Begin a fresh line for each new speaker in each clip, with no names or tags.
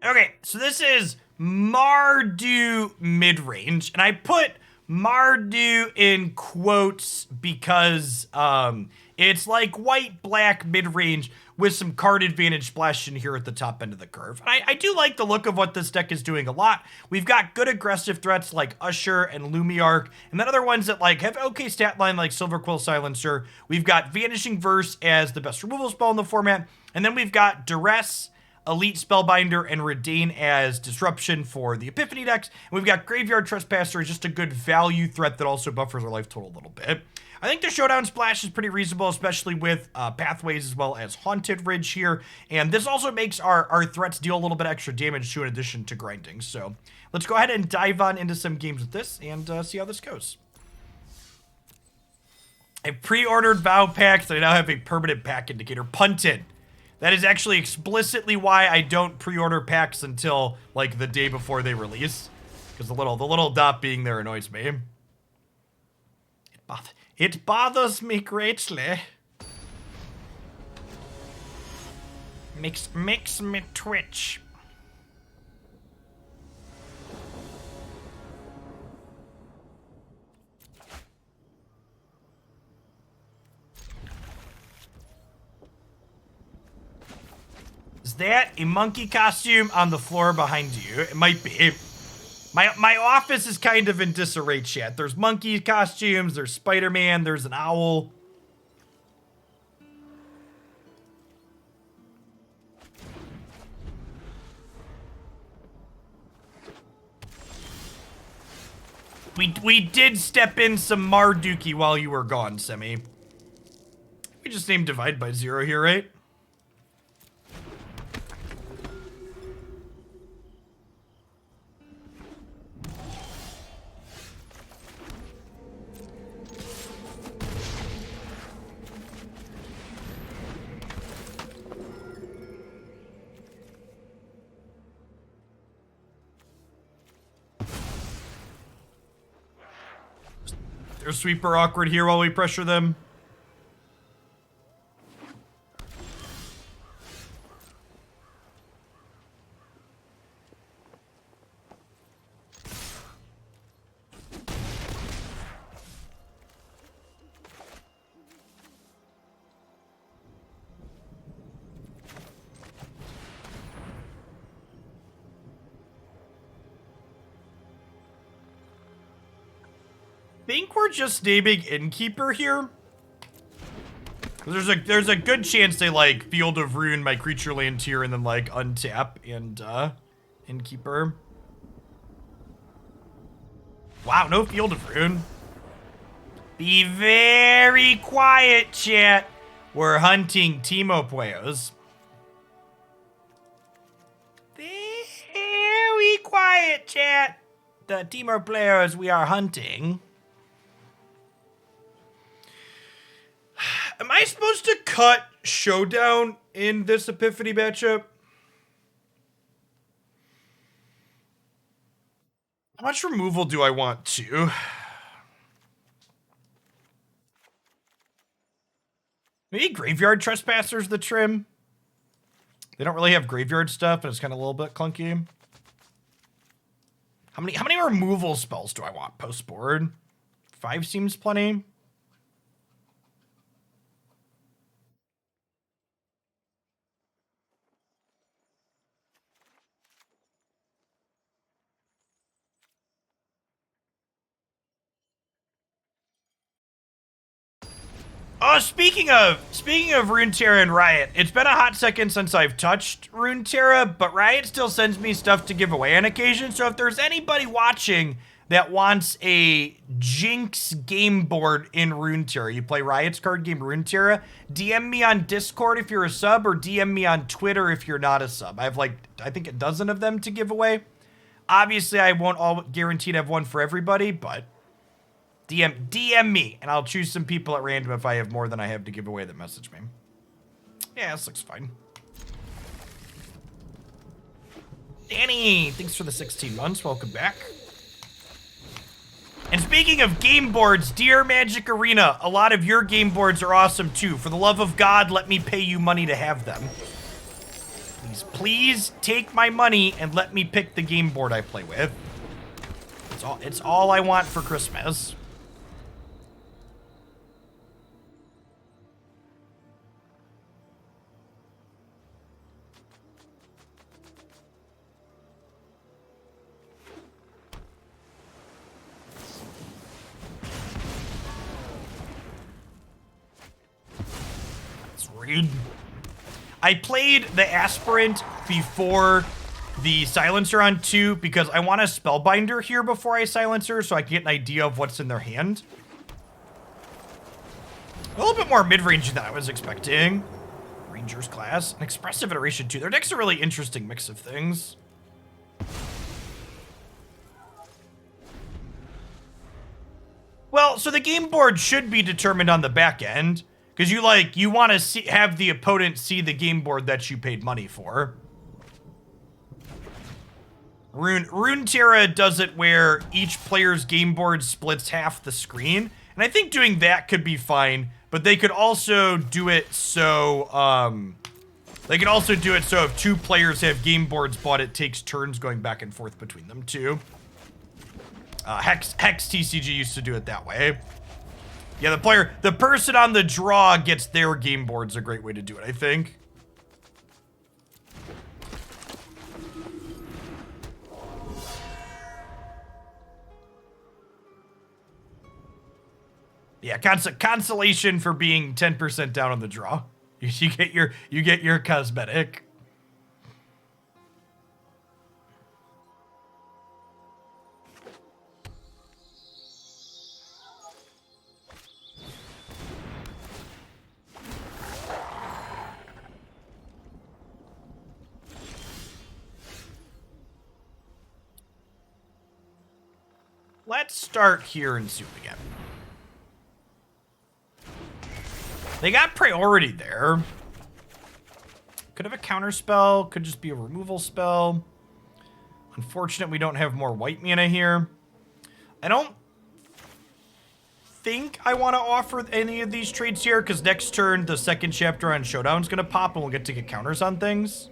Okay, so this is Mardu midrange, and I put Mardu in quotes because it's like white-black midrange with some card advantage splashed in here at the top end of the curve. And I do like the look of what this deck is doing a lot. We've got good aggressive threats like Usher and Luminarch, and then other ones that like have okay stat line like Silverquill Silencer. We've got Vanishing Verse as the best removal spell in the format, and then we've got Duress, Elite Spellbinder, and Reidane as disruption for the Epiphany decks. And we've got Graveyard Trespasser as just a good value threat that also buffers our life total a little bit. I think the Showdown splash is pretty reasonable, especially with Pathways as well as Haunted Ridge here. And this also makes our threats deal a little bit extra damage too in addition to grinding. So let's go ahead and dive on into some games with this and see how this goes. I pre-ordered Vow Packs and I now have a permanent pack indicator. Punted. That is actually explicitly why I don't pre-order packs until like the day before they release, because the little dot being there annoys me. It bothers me greatly. Makes me twitch. Is that a monkey costume on the floor behind you? It might be. My office is kind of in disarray, chat. There's monkey costumes, there's Spider-Man, there's an owl. We did step in some Marduki while you were gone, Semi. We just named Divide by Zero here, right? They're super awkward here while we pressure them. Think we're just naming Innkeeper here. There's a good chance they like Field of Ruin my creature land here and then like untap and Innkeeper. Wow, no Field of Ruin. Be very quiet, chat. We're hunting Timo Pueyos. Very quiet, chat. The Timo players we are hunting. Am I supposed to cut Showdown in this Epiphany matchup? How much removal do I want to? Maybe Graveyard Trespassers the trim. They don't really have graveyard stuff, and it's kind of a little bit clunky. How many removal spells do I want post board? 5 seems plenty. Oh, speaking of Runeterra and Riot, it's been a hot second since I've touched Runeterra, but Riot still sends me stuff to give away on occasion. So if there's anybody watching that wants a Jinx game board in Runeterra, you play Riot's card game Runeterra, DM me on Discord if you're a sub, or DM me on Twitter if you're not a sub. I have like, I think a dozen of them to give away. Obviously, I won't all guarantee to have one for everybody, but DM me, and I'll choose some people at random if I have more than I have to give away that message me. Yeah, this looks fine. Danny, thanks for the 16 months. Welcome back. And speaking of game boards, dear Magic Arena, a lot of your game boards are awesome too. For the love of God, let me pay you money to have them. please. Please take my money and let me pick the game board I play with. It's all I want for Christmas. Let's read. I played the Aspirant before the Silencer on 2 because I want a Spellbinder here before I Silencer so I can get an idea of what's in their hand. A little bit more mid-range than I was expecting. Ranger's Class, an Expressive Iteration 2. Their deck's a really interesting mix of things. Well, so the game board should be determined on the back end. Because you want to have the opponent see the game board that you paid money for. Runeterra does it where each player's game board splits half the screen. And I think doing that could be fine. But they could also do it so, if 2 players have game boards, but it takes turns going back and forth between them too. Hex TCG used to do it that way. Yeah, the person on the draw gets their game board's a great way to do it, I think. Yeah, consolation for being 10% down on the draw. You get your cosmetic. Let's start here and see what we get. They got priority there. Could have a counter spell, could just be a removal spell. Unfortunate we don't have more white mana here. I don't think I want to offer any of these trades here, because next turn, the second chapter on Showdown is going to pop, and we'll get to get counters on things.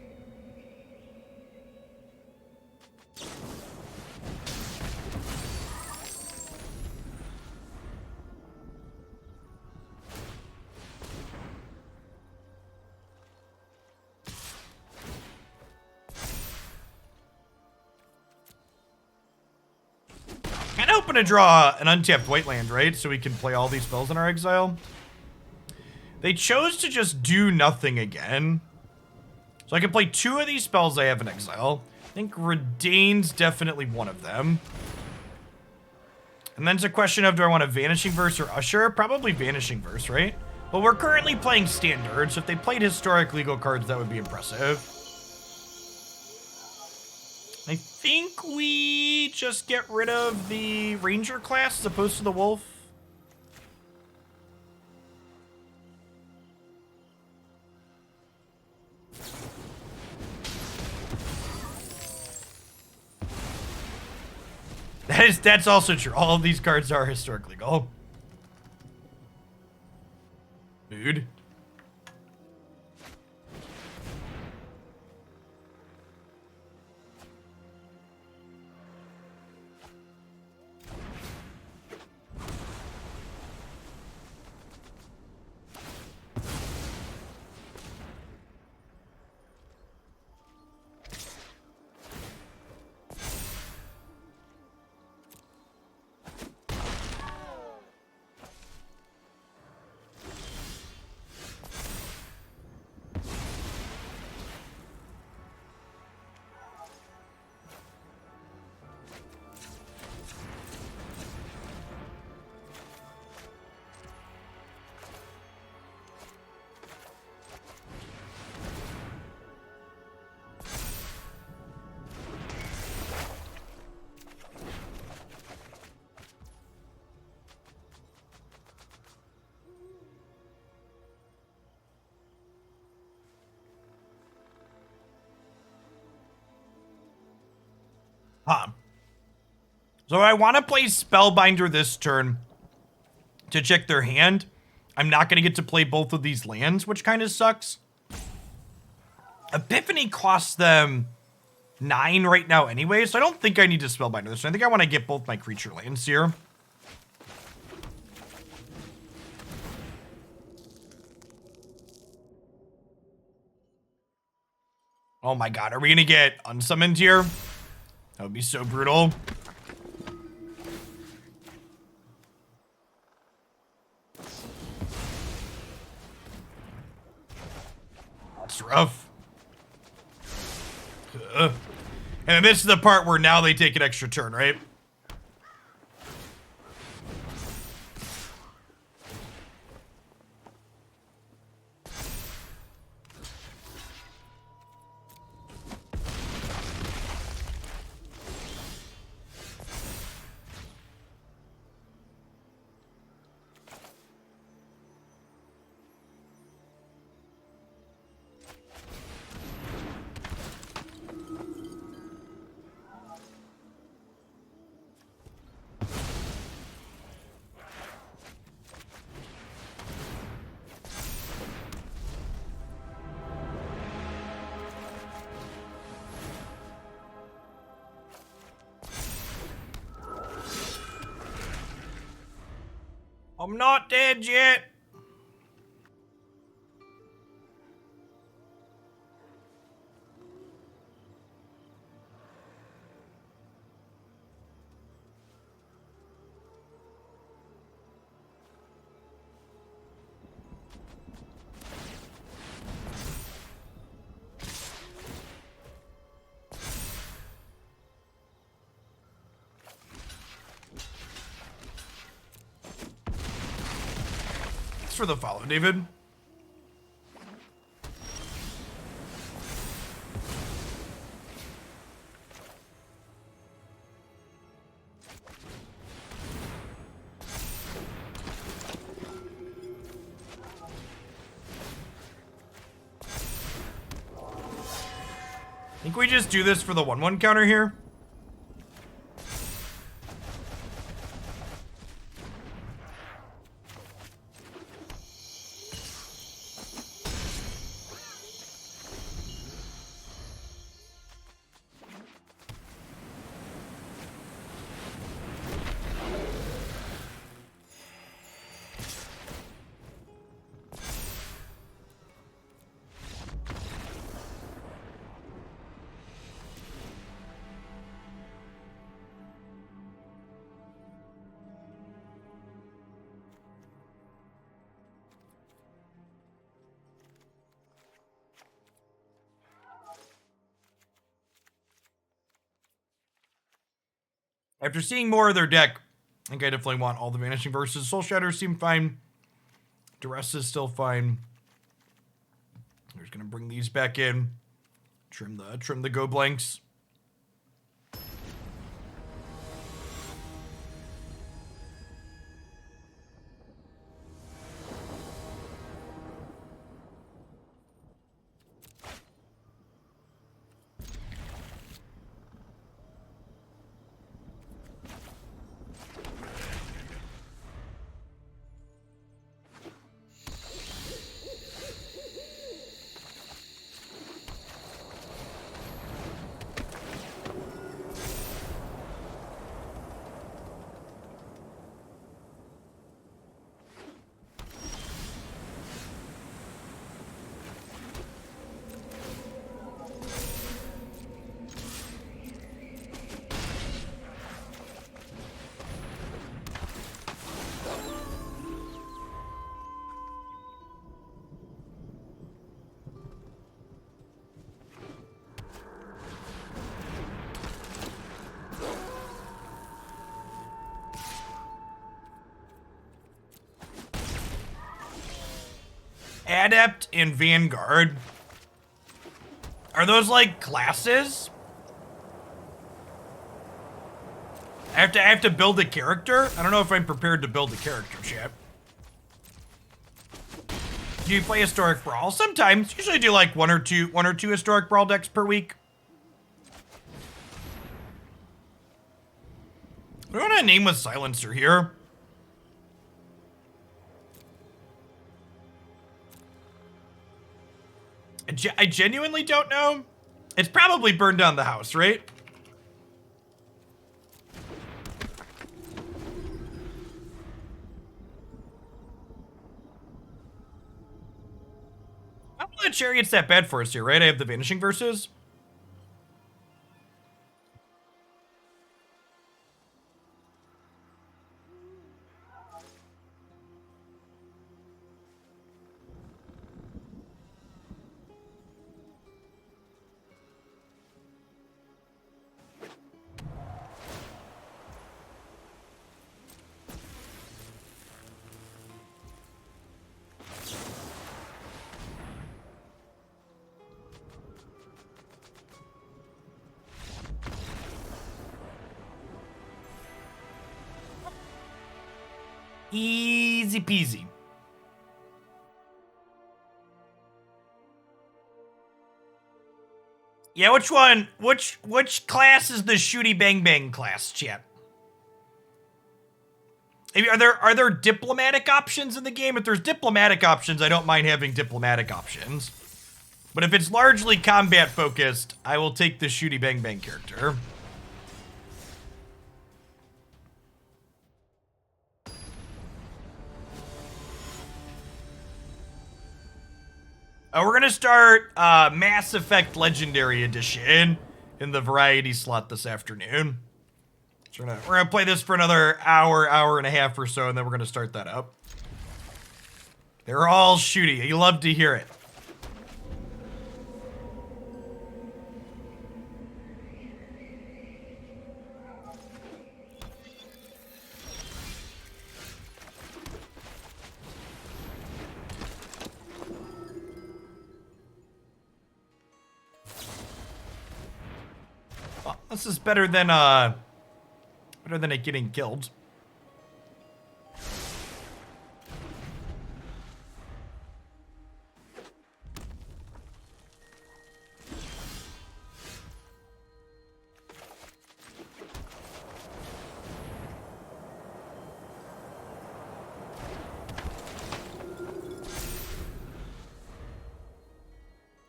To draw an untapped white land, right? So we can play all these spells in our exile. They chose to just do nothing again. So I can play 2 of these spells I have in exile. I think Reidane's definitely one of them. And then it's a question of, do I want a Vanishing Verse or Usher? Probably Vanishing Verse, right? But we're currently playing Standard, so if they played Historic legal cards, that would be impressive. I think we just get rid of the Ranger class as opposed to the Wolf. That's also true. All of these cards are historic legal. Dude. Huh. So I want to play Spellbinder this turn to check their hand. I'm not going to get to play both of these lands, which kind of sucks. Epiphany costs them 9 right now anyway, so I don't think I need to Spellbinder this. I think I want to get both my creature lands here. Oh my god, are we gonna get unsummoned here? That would be so brutal. That's rough. And then this is the part where now they take an extra turn, right? I'm not dead yet. For the follow, David. Think we just do this for the 1/1 counter here? After seeing more of their deck, I think I definitely want all the Vanishing Verses. Soul Shatter seem fine. Duress is still fine. We're just gonna bring these back in. Trim the go blanks. Adept and Vanguard. Are those like classes? I have to build a character? I don't know if I'm prepared to build a character yet. Do you play Historic Brawl? Sometimes. Usually do like one or two Historic Brawl decks per week. We want to name with Silencer here. I genuinely don't know. It's probably burned down the house, right? I don't know the Chariot's that bad for us here, right? I have the Vanishing Verses. Easy peasy. Yeah, which one? Which class is the shooty bang bang class, chat? Are there diplomatic options in the game? If there's diplomatic options, I don't mind having diplomatic options. But if it's largely combat focused, I will take the shooty bang bang character. We're gonna start Mass Effect Legendary Edition in the variety slot this afternoon. So we're gonna play this for another hour and a half or so, and then we're gonna start that up. They're all shooty. You love to hear it. Well, this is better than it getting killed.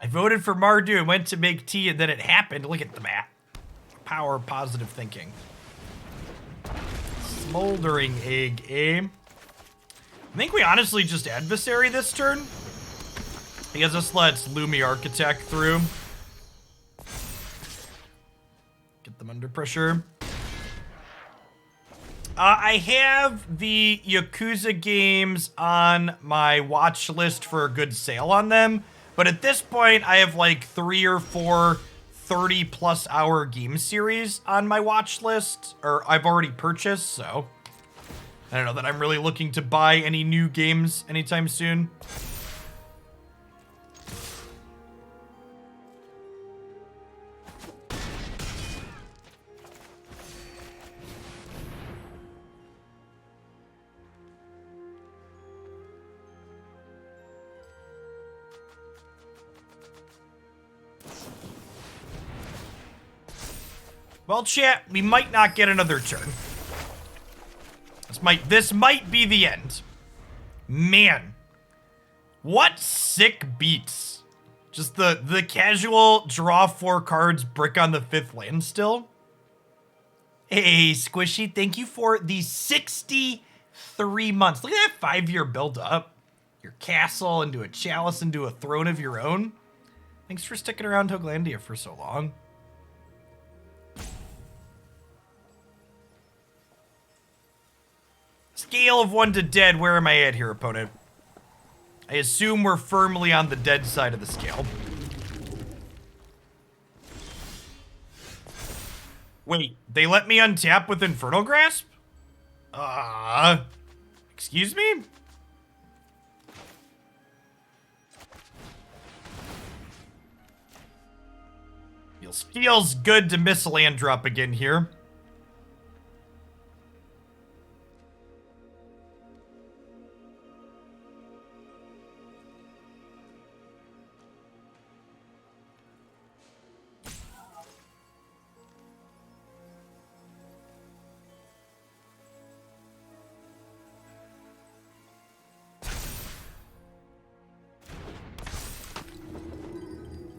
I voted for Mardu and went to make tea, and then it happened. Look at the map. Power of positive thinking. Smoldering egg, eh? I think we honestly just adversary this turn, because this lets Luminarch attack through. Get them under pressure. I have the Yakuza games on my watch list for a good sale on them, but at this point I have like 3 or 4 30+ hour game series on my watch list, or I've already purchased, so I don't know that I'm really looking to buy any new games anytime soon. Well, chat, we might not get another turn. This might be the end. Man, what sick beats. Just the casual draw 4 cards, brick on the 5th land still. Hey, Squishy, thank you for the 63 months. Look at that 5-year build up. Your castle into a chalice into a throne of your own. Thanks for sticking around Hoglandia for so long. Scale of 1 to dead, where am I at here, opponent? I assume we're firmly on the dead side of the scale. Wait, they let me untap with Infernal Grasp? Excuse me? Feels good to miss a land drop again here.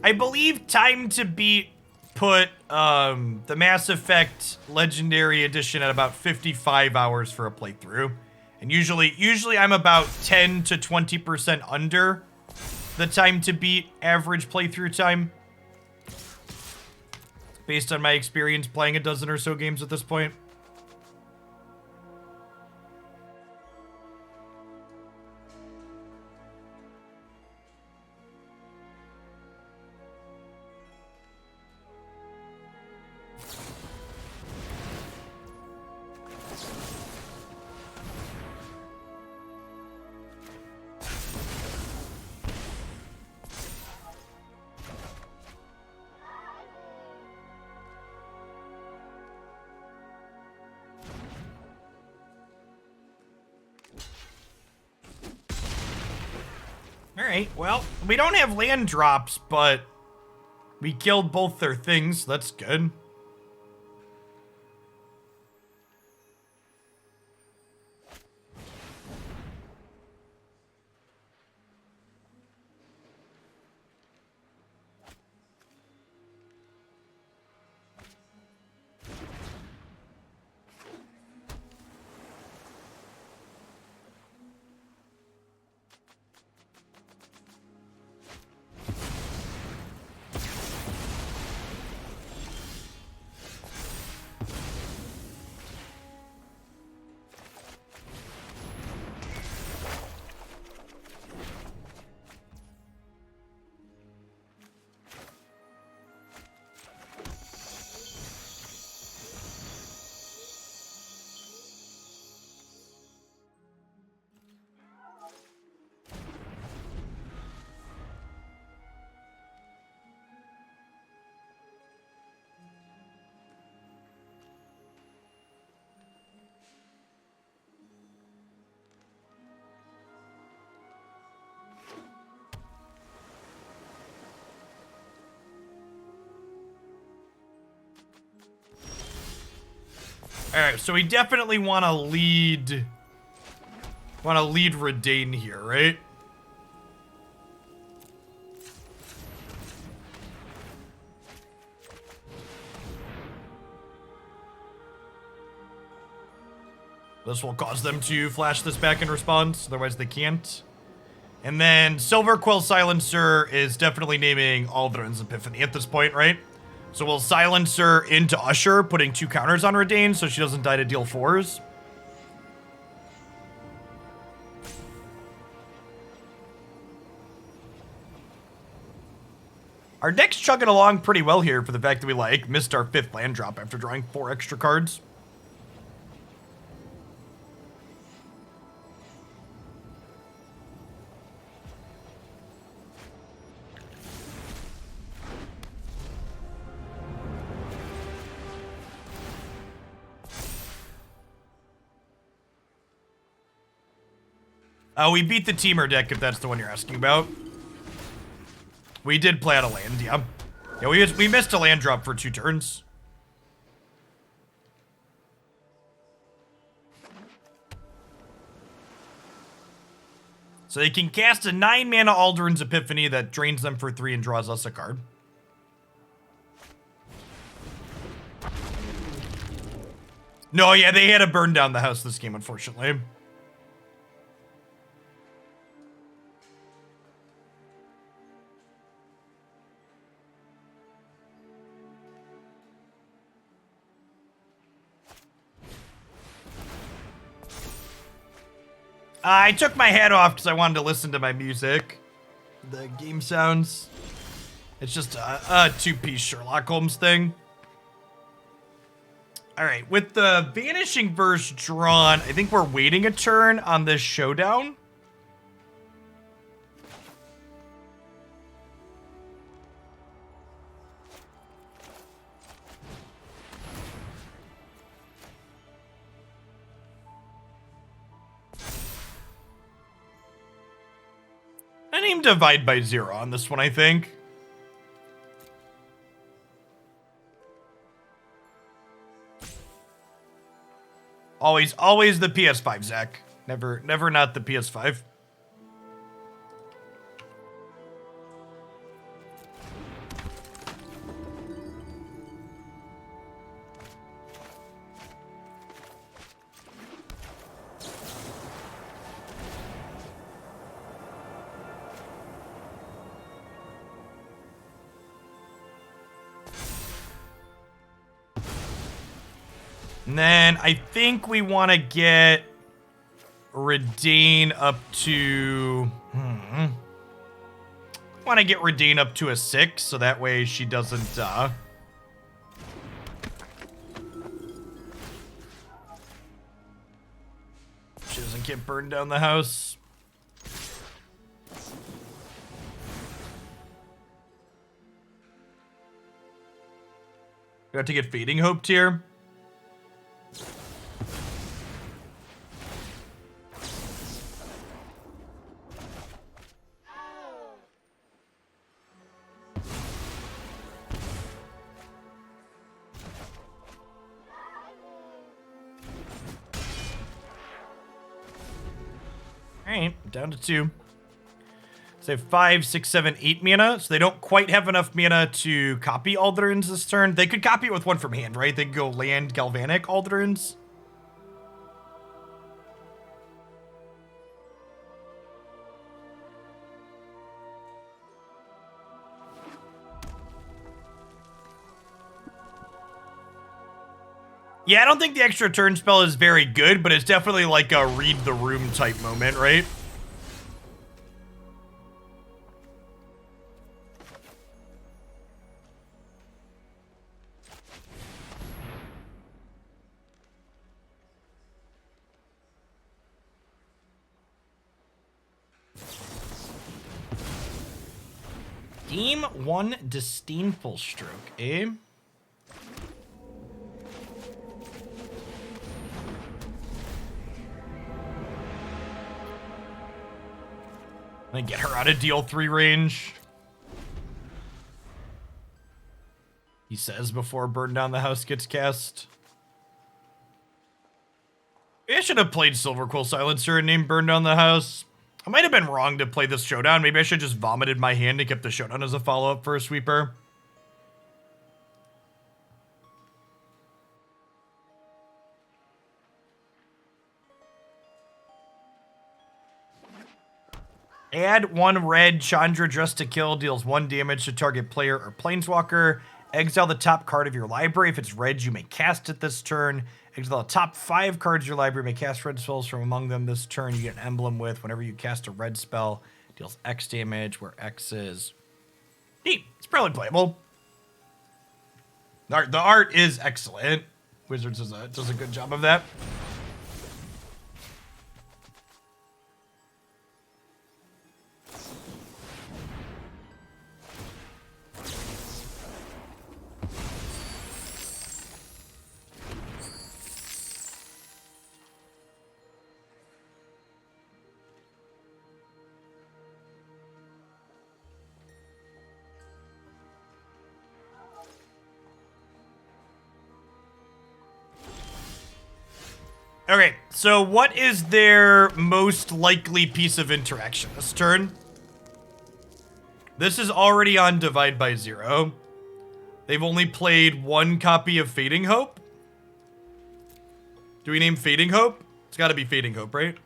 I believe Time to Beat put the Mass Effect Legendary Edition at about 55 hours for a playthrough. And usually I'm about 10 to 20% under the Time to Beat average playthrough time, based on my experience playing a dozen or so games at this point. Alright, well, we don't have land drops, but we killed both their things. That's good. Alright, so we definitely want to lead Reidane here, right? This will cause them to flash this back in response, otherwise they can't. And then Silverquill Silencer is definitely naming Aldrin's Epiphany at this point, right? So we'll Silencer into Usher, putting 2 counters on Reidane so she doesn't die to deal 4s. Our deck's chugging along pretty well here for the fact that we, like, missed our 5th land drop after drawing 4 extra cards. We beat the Teamer deck, if that's the one you're asking about. We did play out a land, yeah. Yeah, we missed a land drop for 2 turns. So they can cast a 9-mana Aldrin's Epiphany that drains them for 3 and draws us a card. No, yeah, they had to burn down the house this game, unfortunately. I took my hat off because I wanted to listen to my music. The game sounds. It's just a 2-piece Sherlock Holmes thing. All right, with the Vanishing Verse drawn, I think we're waiting a turn on this Showdown. I named Divide by 0 on this one, I think. Always the PS5, Zach. Never not the PS5. And then I think we want to get Reidane up to... want to get Reidane up to a 6, so that way she doesn't, she doesn't get burned down the house. We have to get Fading Hope tier. Alright, down to 2. So they have 5, 6, 7, 8 mana, so they don't quite have enough mana to copy Alderaans this turn. They could copy it with one from hand, right? They could go land Galvanic Alderaans. Yeah, I don't think the extra turn spell is very good, but it's definitely like a read the room type moment, right? Game 1 Disdainful Stroke, eh? And get her out of deal 3 range. He says before Burn Down the House gets cast. Maybe I should have played Silverquill Silencer and named Burn Down the House. I might have been wrong to play this Showdown. Maybe I should have just vomited my hand and kept the Showdown as a follow-up for a sweeper. Add 1 red, Chandra Dress to Kill, deals 1 damage to target player or planeswalker. Exile the top card of your library. If it's red, you may cast it this turn. Exile the top 5 cards of your library. You may cast red spells from among them this turn. You get an emblem with whenever you cast a red spell. Deals X damage, where X is... neat. It's probably playable. The art is excellent. Wizards does a good job of that. Okay, so what is their most likely piece of interaction this turn? This is already on Divide by 0. They've only played 1 copy of Fading Hope. Do we name Fading Hope? It's gotta be Fading Hope, right?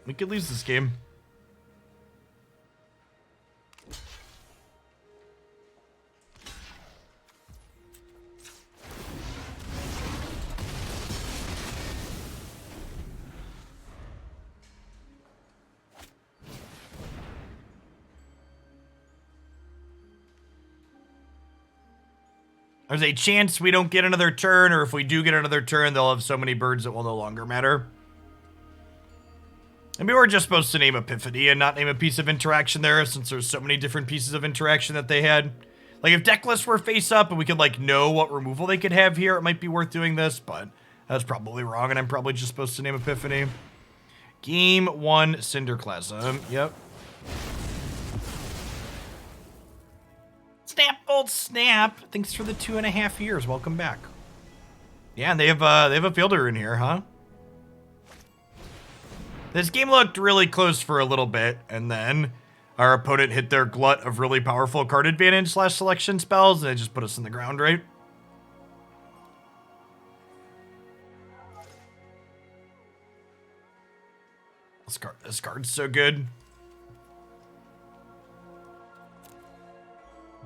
We could lose this game. There's a chance we don't get another turn, or if we do get another turn, they'll have so many birds that will no longer matter. Maybe we're just supposed to name Epiphany and not name a piece of interaction there, since there's so many different pieces of interaction that they had. Like, if deck lists were face up and we could, like, know what removal they could have here, it might be worth doing this, but that's probably wrong, and I'm probably just supposed to name Epiphany. Game 1 Cinderclasm. Yep. Snap, old snap. Thanks for the 2.5 years. Welcome back. Yeah, and they have a fielder in here, huh? This game looked really close for a little bit, and then our opponent hit their glut of really powerful card advantage / selection spells, and they just put us in the ground, right? This card's so good.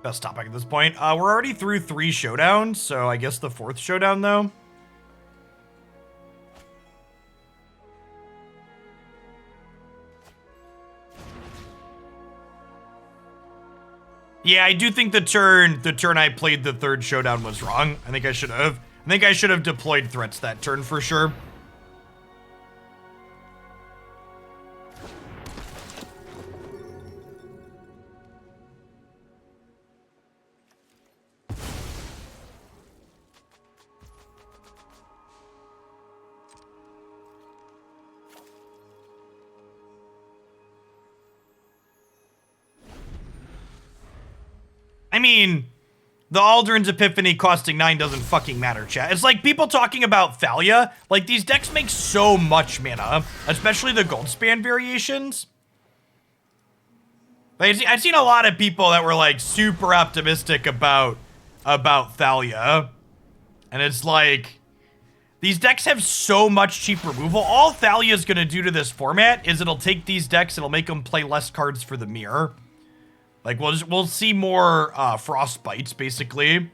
Best topic at this point. We're already through 3 showdowns, so I guess the 4th showdown, though. Yeah, I do think the turn I played the 3rd showdown was wrong. I think I should have deployed threats that turn for sure. I mean, the Aldrin's Epiphany costing 9 doesn't fucking matter, chat. It's like people talking about Thalia. Like, these decks make so much mana, especially the Goldspan variations. Like, I've seen a lot of people that were, like, super optimistic about Thalia. And it's like, these decks have so much cheap removal. All Thalia's gonna do to this format is it'll take these decks, it'll make them play less cards for the mirror. Like, we'll see more Frostbites, basically.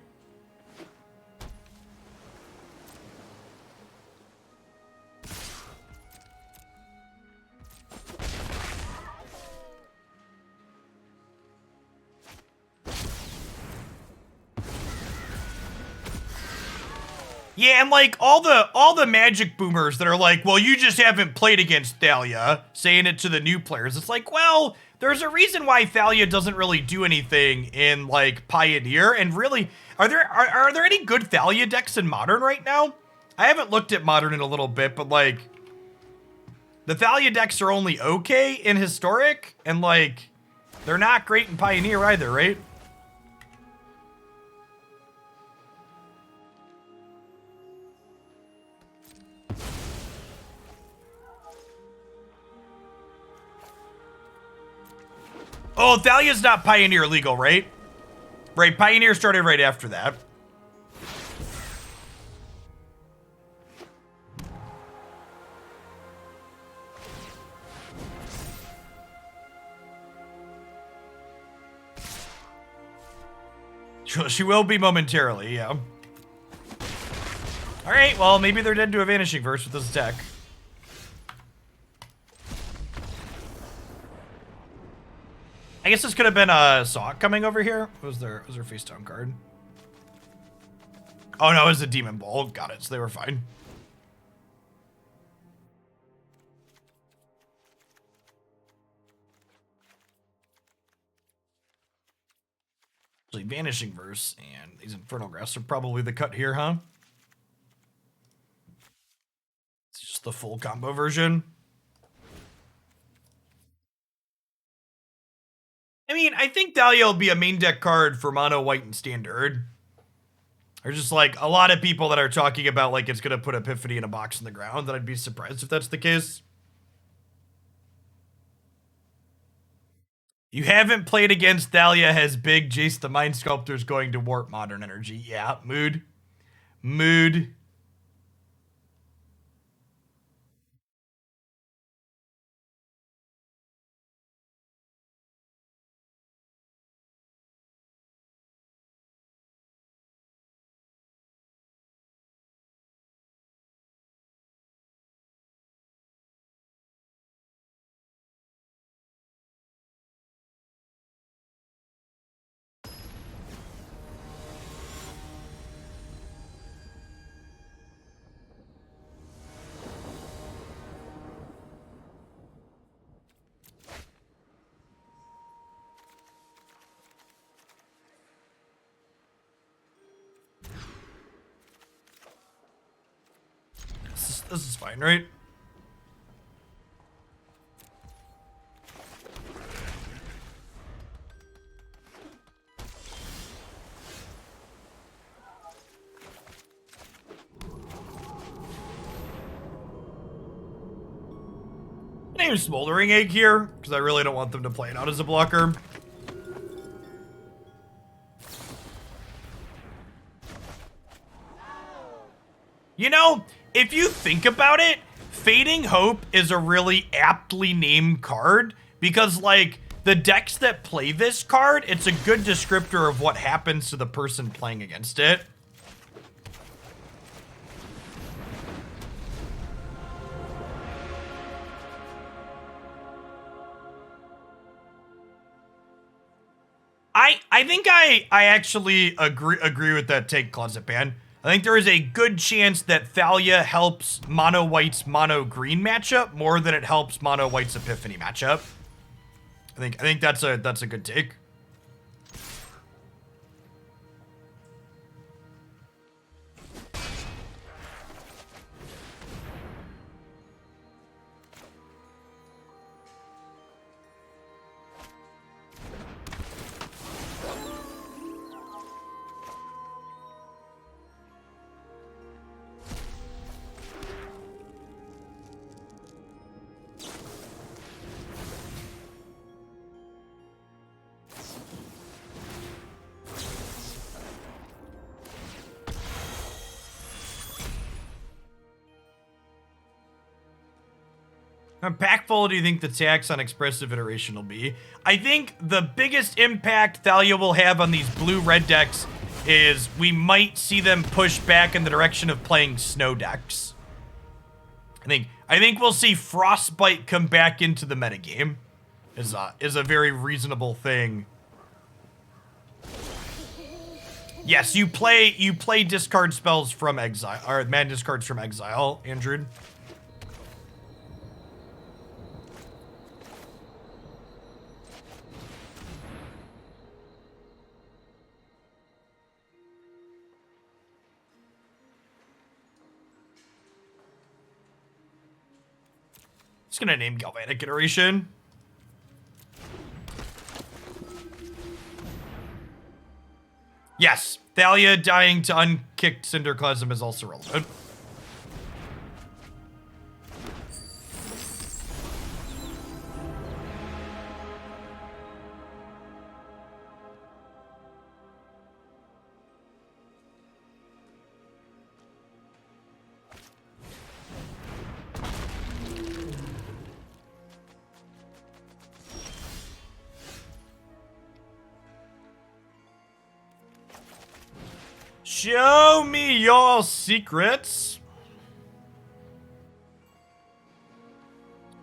Yeah, and like all the Magic boomers that are like, well, you just haven't played against Thalia, saying it to the new players. It's like, well, there's a reason why Thalia doesn't really do anything in like Pioneer, and really, are there any good Thalia decks in Modern right now? I haven't looked at Modern in a little bit, but like, the Thalia decks are only okay in Historic, and like, they're not great in Pioneer either, right? Oh, Thalia's not Pioneer legal, right? Right, Pioneer started right after that. She will be momentarily, yeah. Alright, well, maybe they're dead to a Vanishing Verse with this deck. I guess this could have been a Sawk coming over here. What was their face down card? Oh no, it was a Demon Bull. Got it, so they were fine. Like Vanishing Verse and these Infernal Grasp are probably the cut here, huh? It's just the full combo version. I mean, I think Thalia will be a main deck card for Mono, White, and Standard. There's just like a lot of people that are talking about like it's gonna put Epiphany in a box in the ground, that I'd be surprised if that's the case. You haven't played against Thalia, has big Jace the Mind Sculptor's going to warp Modern energy. Yeah, mood. Mood. This is fine, right? name Smoldering Egg here, because I really don't want them to play it out as a blocker. You know, if you think about it, Fading Hope is a really aptly named card, because, like, the decks that play this card, it's a good descriptor of what happens to the person playing against it. I think I actually agree with that take, Closet Pan. I think there is a good chance that Thalia helps Mono White's Mono Green matchup more than it helps Mono White's Epiphany matchup. I think that's a good take. How impactful do you think the tax on Expressive Iteration will be? I think the biggest impact Thalia will have on these blue-red decks is we might see them push back in the direction of playing snow decks. I think we'll see Frostbite come back into the metagame. Is a very reasonable thing. Yes, you play discard spells from exile, or mana discards from exile, Andrew. Just gonna name Galvanic Iteration. Yes, Thalia dying to unkicked Cinderclasm is also relevant. Show me your secrets.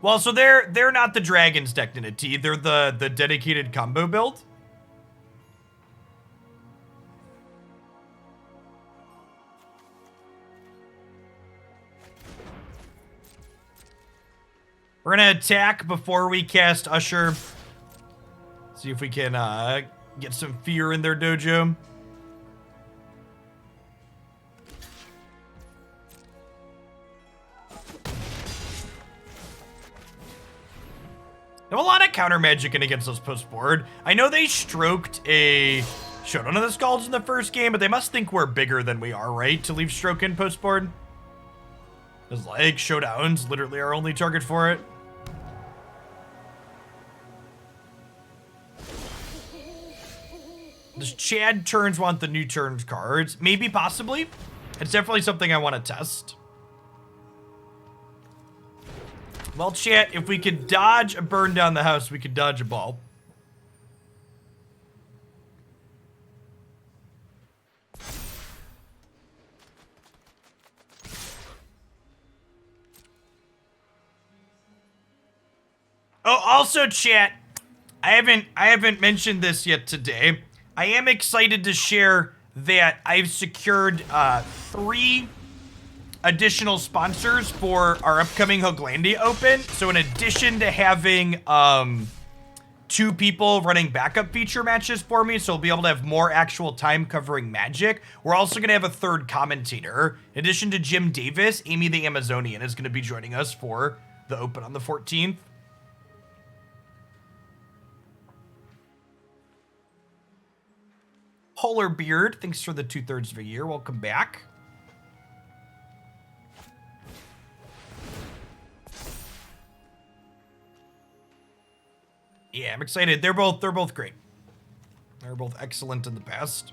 Well, so they're not the Dragons decked in a T. They're the dedicated combo build. We're gonna attack before we cast Usher. See if we can get some fear in their dojo. They have a lot of counter magic in against us post board. I know they stroked a Showdown of the Skalds in the first game, but they must think we're bigger than we are, right? To leave stroke in post board. Because like Showdown's literally our only target for it. Does Chad turns want the new turns cards? Maybe, possibly. It's definitely something I want to test. Well, chat, if we could dodge a burn down the house, we could dodge a ball. Oh, also, chat, I haven't mentioned this yet today. I am excited to share that I've secured 3 additional sponsors for our upcoming Hoaglandia Open. So in addition to having 2 people running backup feature matches for me, so we'll be able to have more actual time covering Magic, we're also going to have a 3rd commentator. In addition to Jim Davis, Amy the Amazonian is going to be joining us for the Open on the 14th. Polar Beard, thanks for the 2/3 of a year. Welcome back. Yeah, I'm excited. They're both great. They're both excellent in the past.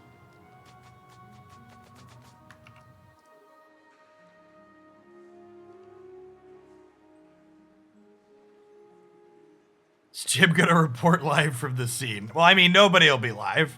Is Jim gonna report live from the scene? Well, I mean, nobody will be live.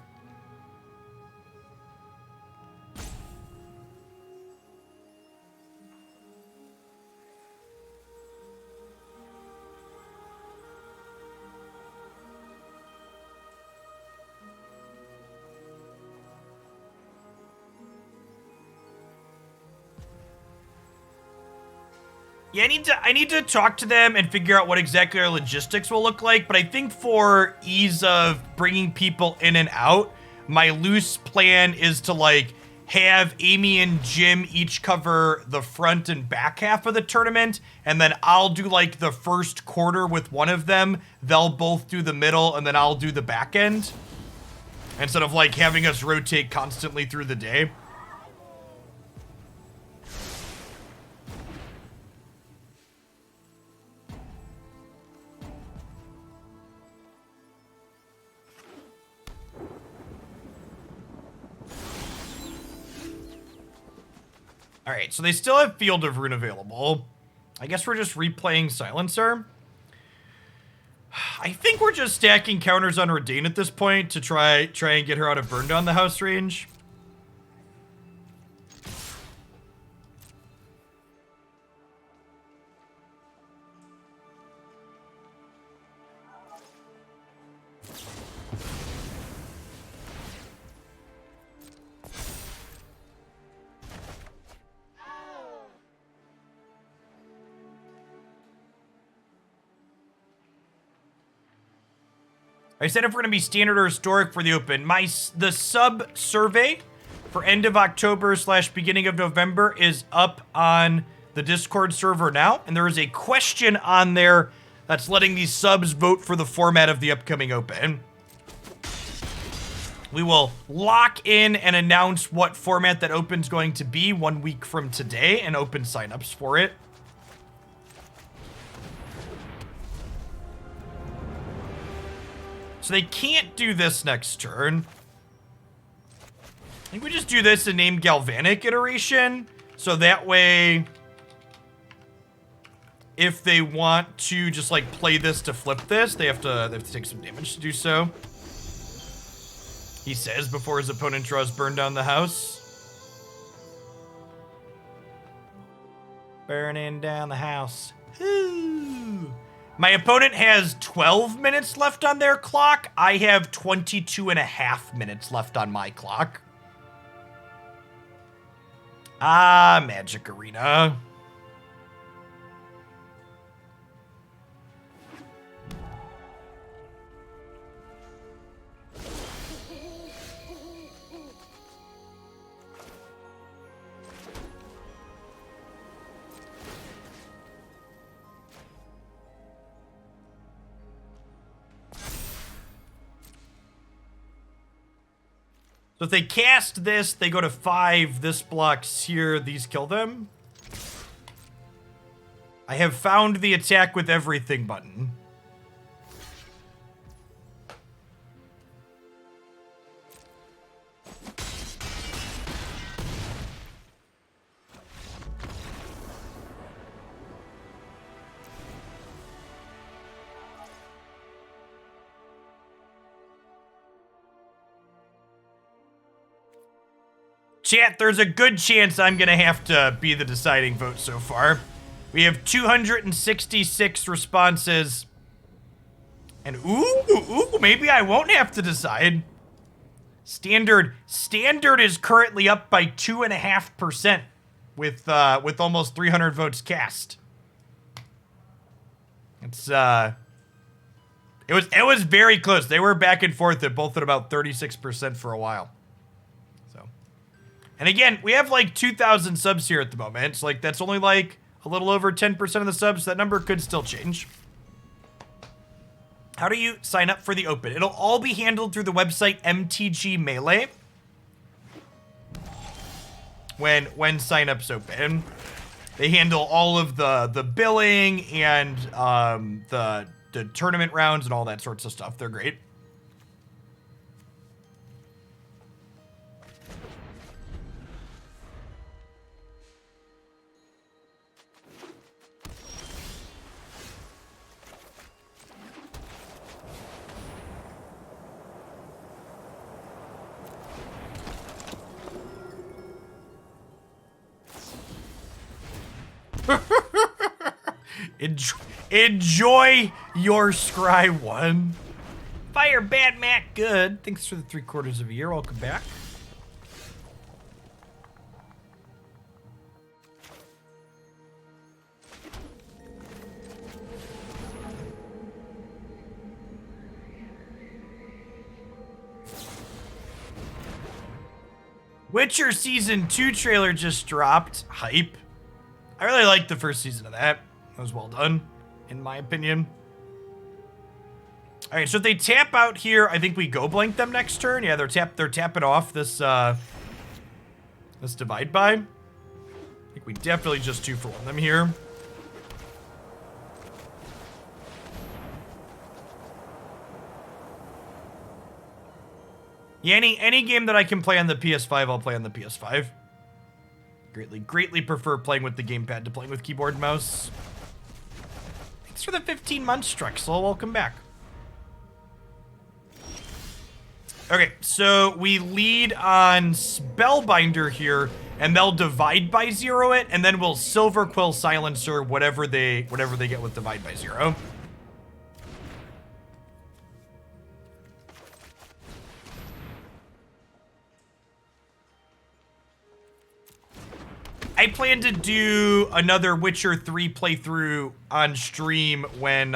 Yeah, I need to talk to them and figure out what exactly our logistics will look like, but I think for ease of bringing people in and out, my loose plan is to, like, have Amy and Jim each cover the front and back half of the tournament, and then I'll do, like, the first quarter with one of them, they'll both do the middle, and then I'll do the back end, instead of, like, having us rotate constantly through the day. All right, so they still have Field of Ruin available. I guess we're just replaying Silencer. I think we're just stacking counters on Reidane at this point to try and get her out of Burn Down the House range. I said if we're going to be standard or historic for the open. The sub survey for end of October / beginning of November is up on the Discord server now, and there is a question on there that's letting these subs vote for the format of the upcoming open. We will lock in and announce what format that open's going to be 1 week from today and open signups for it. So they can't do this next turn. I think we just do this and name Galvanic Iteration. So that way, if they want to just like play this to flip this, they have to take some damage to do so. He says before his opponent draws Burn Down the House. Burning down the house. Ooh. My opponent has 12 minutes left on their clock. I have 22.5 minutes left on my clock. Ah, Magic Arena. So if they cast this, they go to 5. This blocks here. These kill them. I have found the attack with everything button. Chat, there's a good chance I'm going to have to be the deciding vote so far. We have 266 responses. And ooh, maybe I won't have to decide. Standard is currently up by 2.5% with almost 300 votes cast. It's it was very close. They were back and forth at both at about 36% for a while. And again, we have like 2,000 subs here at the moment. So like that's only like a little over 10% of the subs. So that number could still change. How do you sign up for the open? It'll all be handled through the website MTG Melee. When signups open, they handle all of the billing and the the tournament rounds and all that sorts of stuff. They're great. Enjoy your scry one. Fire Bad Mac good. Thanks for the 3/4 of a year. Welcome back. Witcher Season 2 trailer just dropped. Hype. I really liked the first season of that. That was well done, in my opinion. All right, so if they tap out here, I think we go blank them next turn. Yeah, they're tapping off this this divide by. I think we definitely just 2-for-1 them here. Yeah, any game that I can play on the PS5, I'll play on the PS5. Greatly prefer playing with the gamepad to playing with keyboard and mouse. Thanks for the 15 months, Strexel. Welcome back. Okay, so we lead on Spellbinder here, and they'll divide by 0 it, and then we'll Silverquill Silencer whatever they get with divide by 0. I plan to do another Witcher 3 playthrough on stream when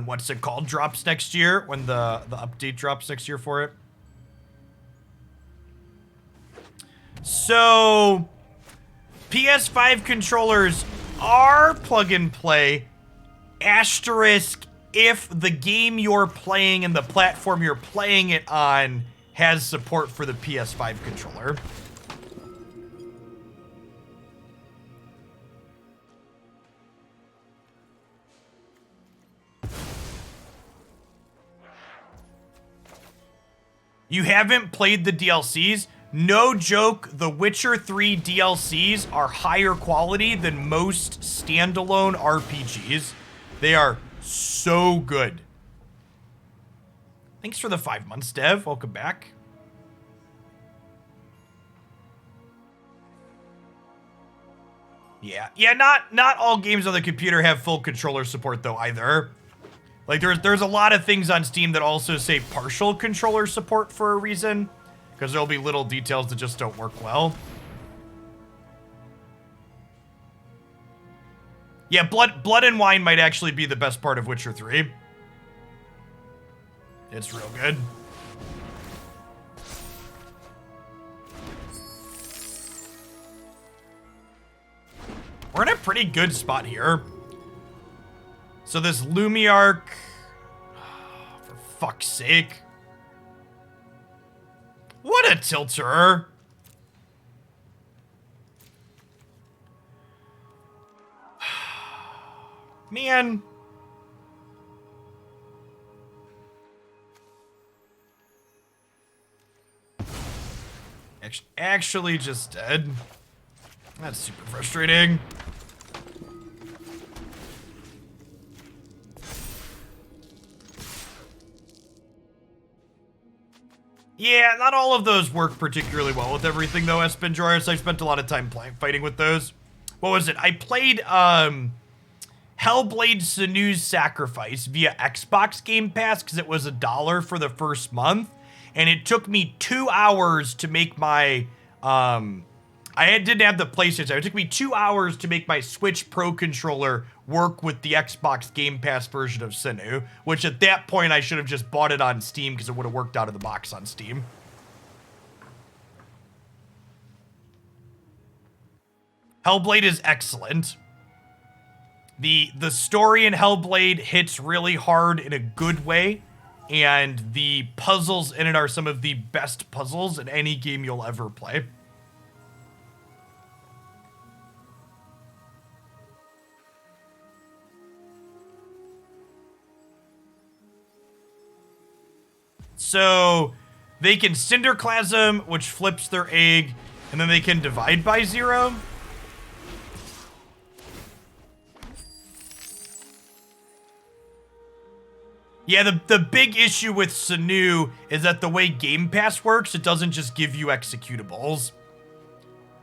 what's it called drops next year, when the update drops next year for it. So PS5 controllers are plug and play, asterisk if the game you're playing and the platform you're playing it on has support for the PS5 controller. You haven't played the DLCs? No joke, the Witcher 3 DLCs are higher quality than most standalone RPGs. They are so good. Thanks for the 5 months, Dev. Welcome back. Yeah, not all games on the computer have full controller support though either. Like, there's a lot of things on Steam that also say partial controller support for a reason, because there'll be little details that just don't work well. Yeah, Blood and Wine might actually be the best part of Witcher 3. It's real good. We're in a pretty good spot here. So this Luminarch, for fuck's sake. What a tilter. Man. Actually just dead. That's super frustrating. Yeah, not all of those work particularly well with everything, though, Espinjoris. I spent a lot of time fighting with those. What was it? I played Hellblade Senu's Sacrifice via Xbox Game Pass because it was $1 for the first month, and it took me 2 hours to make my... didn't have the PlayStation. It took me 2 hours to make my Switch Pro controller work with the Xbox Game Pass version of Senu, which at that point I should have just bought it on Steam because it would have worked out of the box on Steam. Hellblade is excellent. The story in Hellblade hits really hard in a good way, and the puzzles in it are some of the best puzzles in any game you'll ever play. So they can Cinderclasm, which flips their egg, and then they can divide by 0. Yeah, the big issue with Sanu is that the way Game Pass works, it doesn't just give you executables.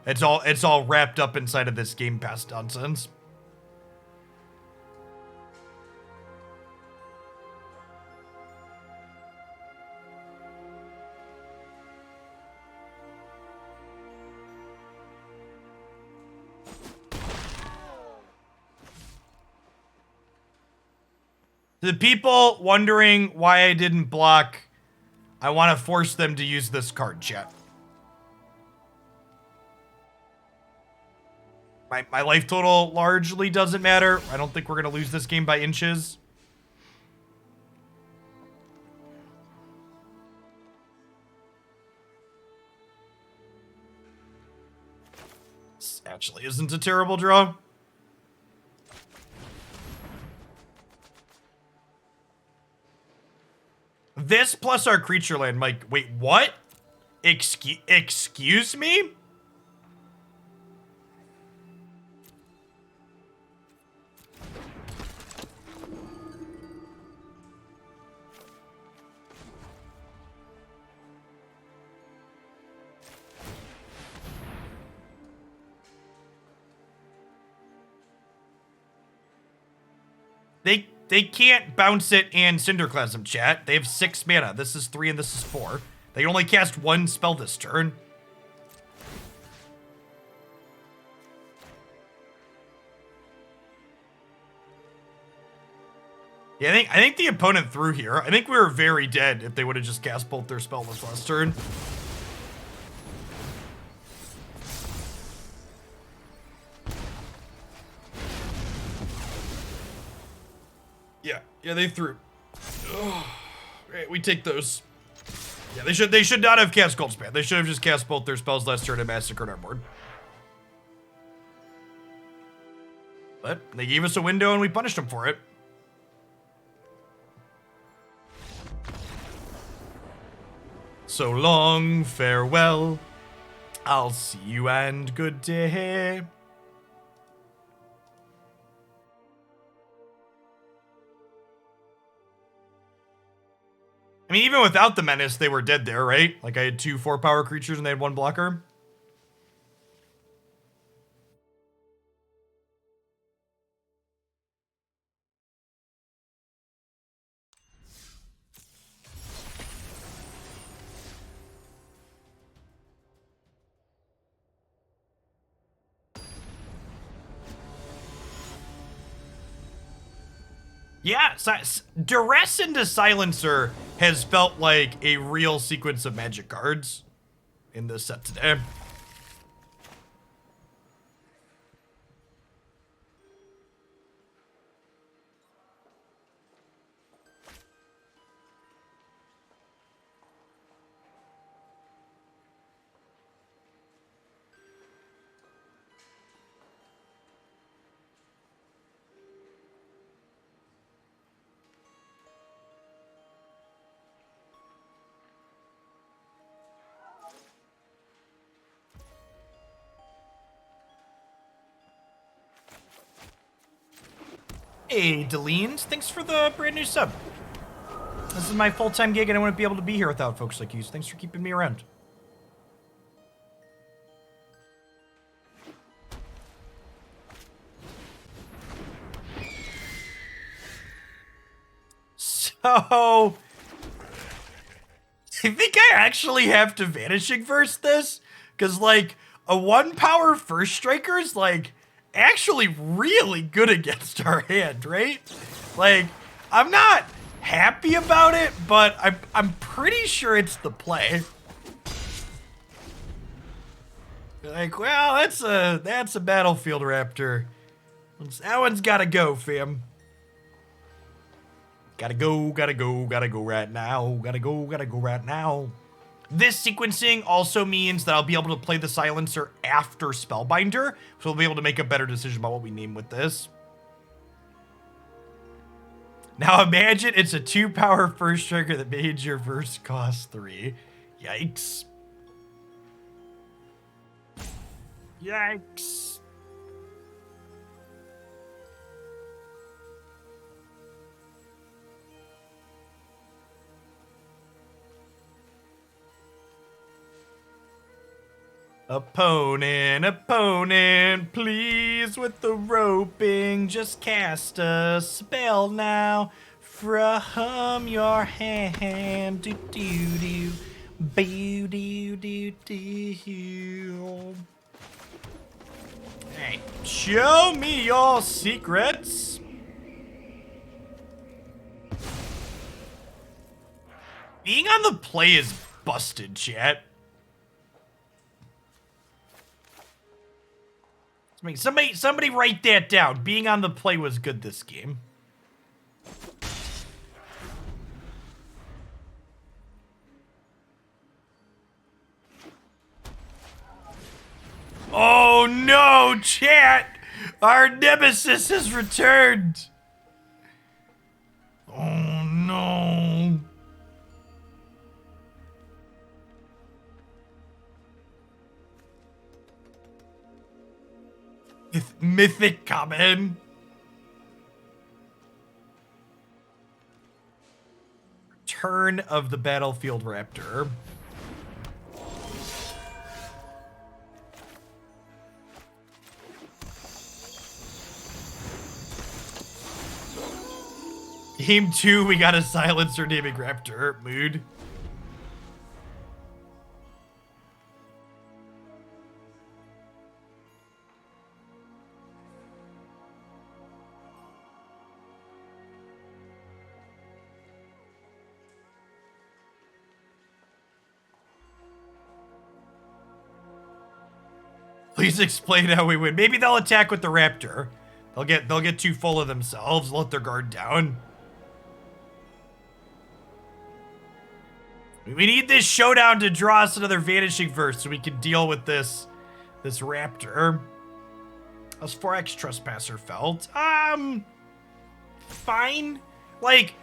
It's all wrapped up inside of this Game Pass nonsense. The people wondering why I didn't block, I want to force them to use this card, chat. My life total largely doesn't matter. I don't think we're going to lose this game by inches. This actually isn't a terrible draw. This plus our creature land, Mike. Wait, what? Excuse me? They can't bounce it and Cinderclasm, chat. They have 6 mana. This is 3 and this is 4. They can only cast 1 spell this turn. Yeah, I think the opponent threw here. I think we were very dead if they would have just cast both their spell this last turn. Yeah, they threw. Oh, right, we take those. Yeah, they should not have cast Goldspan. They should have just cast both their spells last turn and massacred our board. But they gave us a window and we punished them for it. So long, farewell. I'll see you and good day. I mean, even without the menace, they were dead there, right? Like, I had 2 4-power creatures and they had 1 blocker. Yeah, Duress into Silencer has felt like a real sequence of Magic cards in this set today. Hey, Deleens, thanks for the brand new sub. This is my full-time gig and I wouldn't be able to be here without folks like you, so thanks for keeping me around. So, I think I actually have to Vanishing Verse this, because, like, a 1-power First Striker is, like, actually really good against our hand, right? Like, I'm not happy about it, but I'm pretty sure it's the play. Like, well, that's a Battlefield Raptor. That one's gotta go, fam. Gotta go right now. Gotta go right now. This sequencing also means that I'll be able to play the Silencer after Spellbinder, so we'll be able to make a better decision about what we name with this. Now imagine it's a 2-power first trigger that made your verse cost 3. Yikes. Yikes. Opponent, please with the roping, just cast a spell now from your hand. Do do do, boo do do do. Hey, show me your secrets. Being on the play is busted, chat. I mean, somebody write that down. Being on the play was good this game. Oh no, chat! Our nemesis has returned! Oh no. Mythic common. Turn of the Battlefield Raptor. Game 2, we got a Silencer naming Raptor. Mood. Please explain how we win. Maybe they'll attack with the Raptor. They'll get too full of themselves, let their guard down. We need this Showdown to draw us another Vanishing Verse so we can deal with this Raptor. How's 4x Trespasser felt? Fine. Like,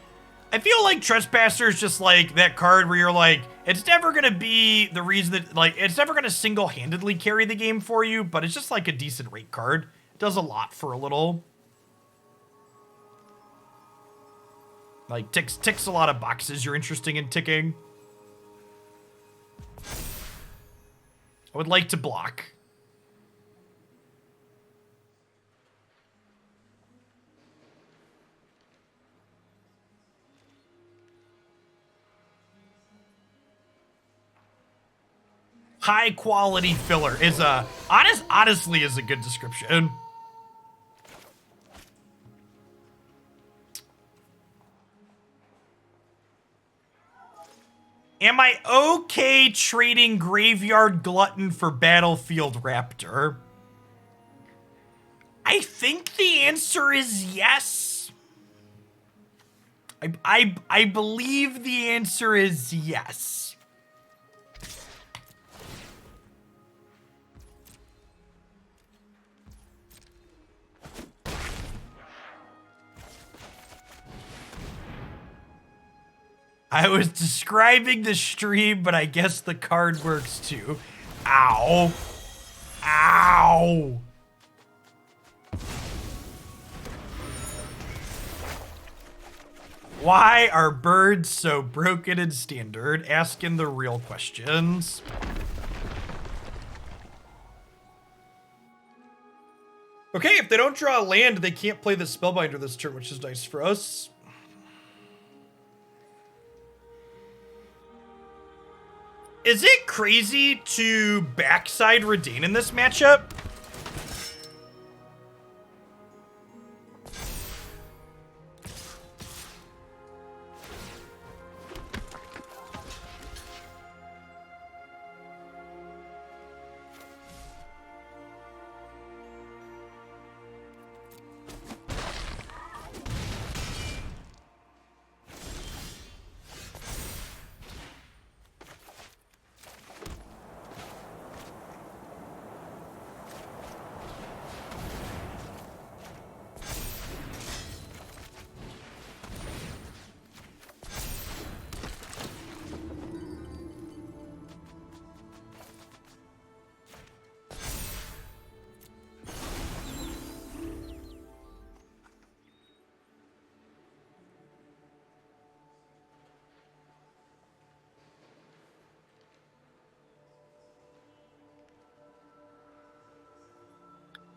I feel like Trespasser is just like that card where you're like, it's never gonna be the reason that, like, it's never gonna single-handedly carry the game for you, but it's just like a decent rate card. It does a lot for a little. Like, ticks a lot of boxes you're interested in ticking. I would like to block. High quality filler is a honestly is a good description. Am I okay trading Graveyard Glutton for Battlefield Raptor? I think the answer is yes. I believe the answer is yes. I was describing the stream, but I guess the card works too. Ow. Ow. Why are birds so broken in Standard? Asking the real questions. Okay, if they don't draw a land, they can't play the Spellbinder this turn, which is nice for us. Is it crazy to backside Reidane in this matchup?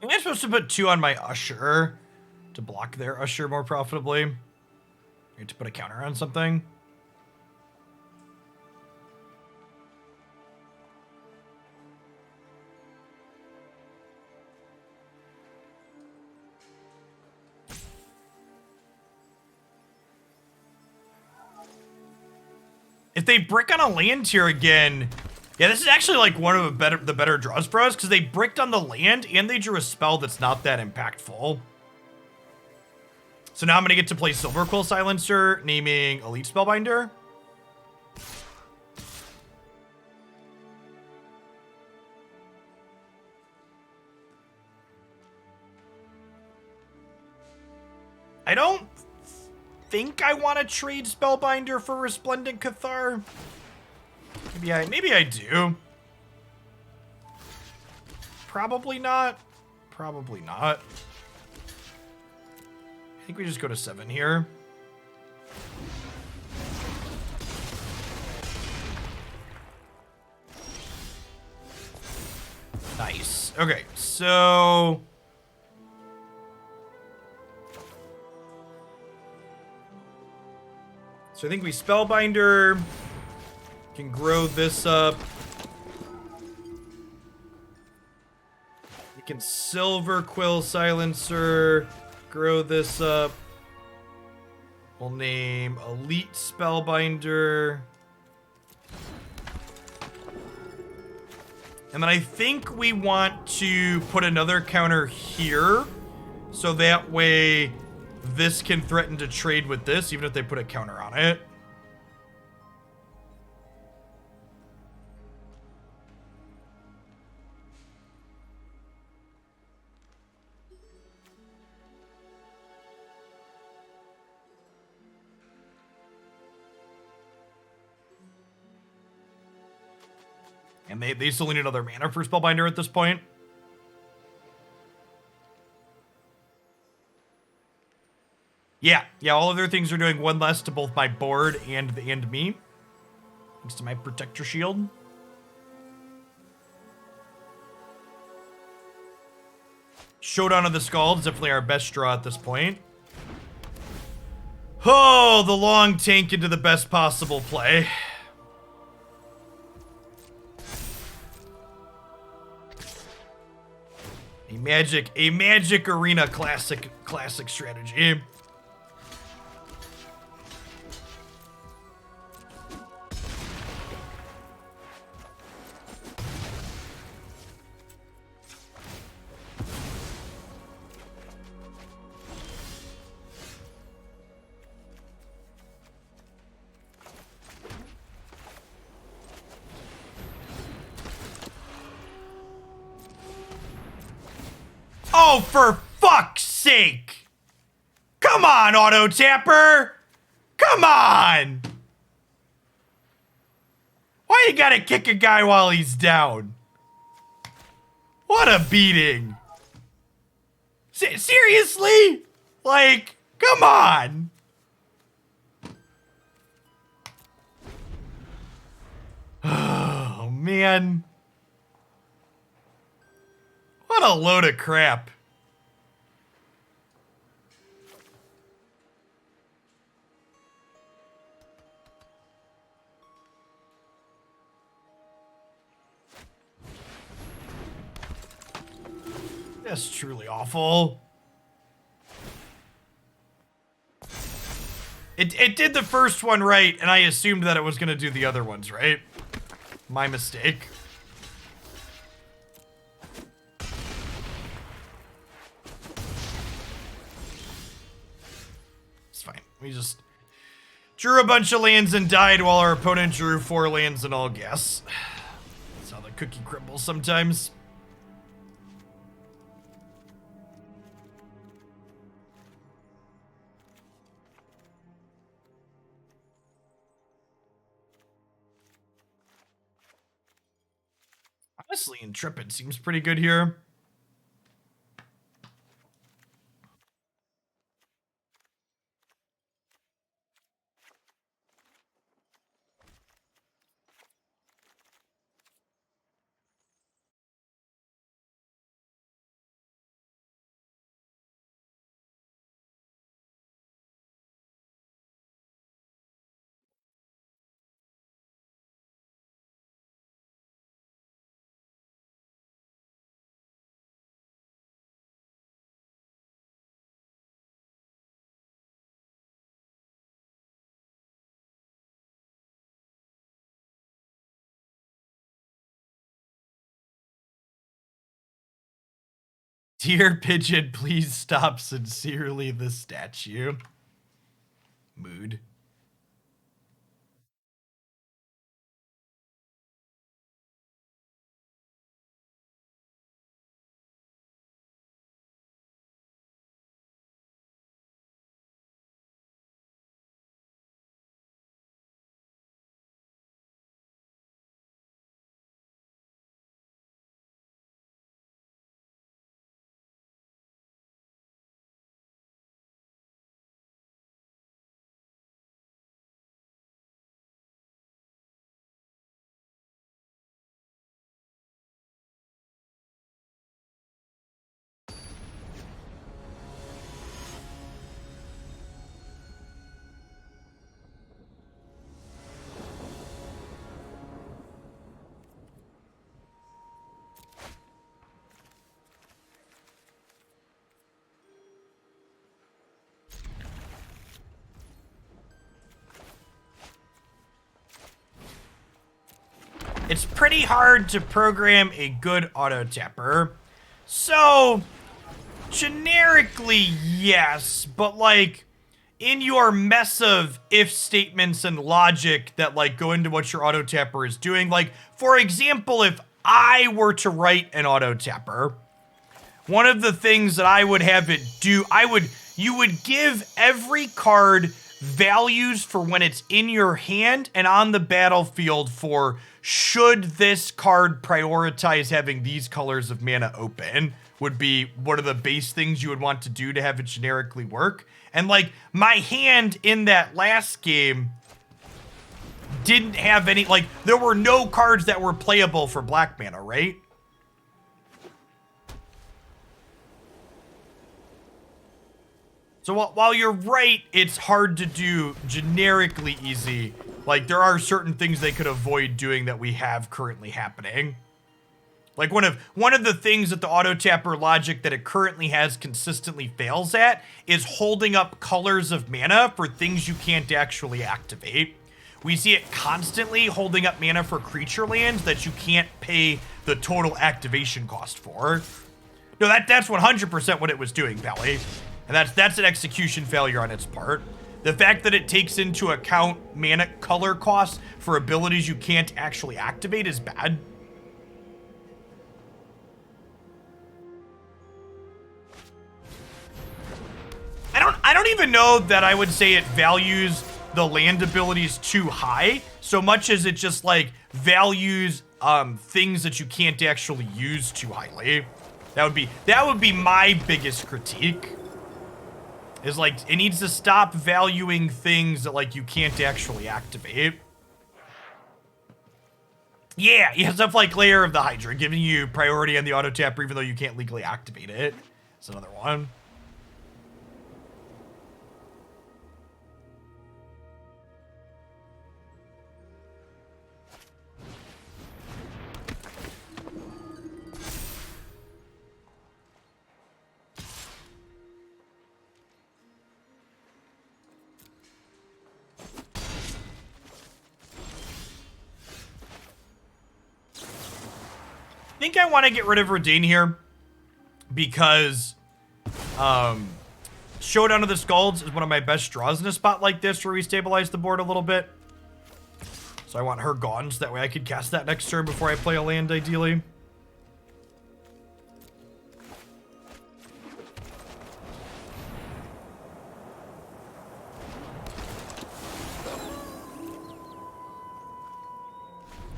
Am I supposed to put 2 on my Usher to block their Usher more profitably? I need to put a counter on something. If they brick on a land here again, yeah, this is actually like one of the better draws for us because they bricked on the land and they drew a spell that's not that impactful. So now I'm gonna get to play Silverquill Silencer, naming Elite Spellbinder. I don't think I want to trade Spellbinder for Resplendent Cathar. Maybe I do. Probably not. Probably not. I think we just go to 7 here. Nice. Okay, so I think we Spellbinder, can grow this up. We can Silverquill Silencer, grow this up. We'll name Elite Spellbinder. And then I think we want to put another counter here, so that way this can threaten to trade with this, even if they put a counter on it. And they still need another mana for Spellbinder at this point. Yeah, all of their things are doing 1 less to both my board and me. Thanks to my Protector Shield. Showdown of the Skalds, definitely our best draw at this point. Oh, the long tank into the best possible play. A magic arena classic strategy. Oh, for fuck's sake! Come on, Auto Tapper! Come on! Why you gotta kick a guy while he's down? What a beating. Seriously? Like, come on! Oh, man. What a load of crap. That's truly awful. It did the first one right, and I assumed that it was going to do the other ones right. My mistake. It's fine. We just drew a bunch of lands and died while our opponent drew 4 lands and all guess. That's how the cookie crumbles sometimes. Honestly, Intrepid seems pretty good here. Dear Pigeon, please stop. Sincerely, the statue. Mood. It's pretty hard to program a good auto-tapper. So, generically, yes, but like, in your mess of if statements and logic that like go into what your auto-tapper is doing, like, for example, if I were to write an auto-tapper, one of the things that I would have it do, you would give every card values for when it's in your hand and on the battlefield for should this card prioritize having these colors of mana open, would be one of the base things you would want to do to have it generically work. And like, my hand in that last game didn't have any, like, there were no cards that were playable for black mana, right? So while you're right, it's hard to do generically easy. Like, there are certain things they could avoid doing that we have currently happening. Like, one of the things that the auto-tapper logic that it currently has consistently fails at is holding up colors of mana for things you can't actually activate. We see it constantly holding up mana for creature lands that you can't pay the total activation cost for. No, that's 100% what it was doing, Pally. And that's an execution failure on its part. The fact that it takes into account mana color costs for abilities you can't actually activate is bad. I don't even know that I would say it values the land abilities too high, so much as it just like values things that you can't actually use too highly. That would be my biggest critique. Is like, it needs to stop valuing things that like you can't actually activate. Yeah, stuff like Lair of the Hydra, giving you priority on the auto tapper even though you can't legally activate it. That's another one. I think I want to get rid of Reidane here because Showdown of the Skalds is one of my best draws in a spot like this where we stabilize the board a little bit. So I want her gone so that way I could cast that next turn before I play a land, ideally.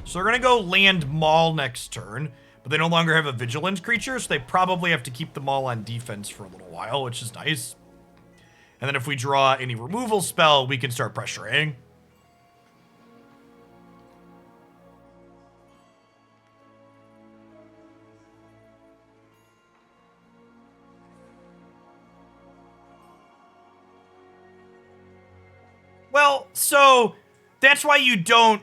So they're going to go land Maul next turn, but they no longer have a Vigilance creature, so they probably have to keep the Maul on defense for a little while, which is nice. And then if we draw any removal spell, we can start pressuring. Well, so that's why you don't,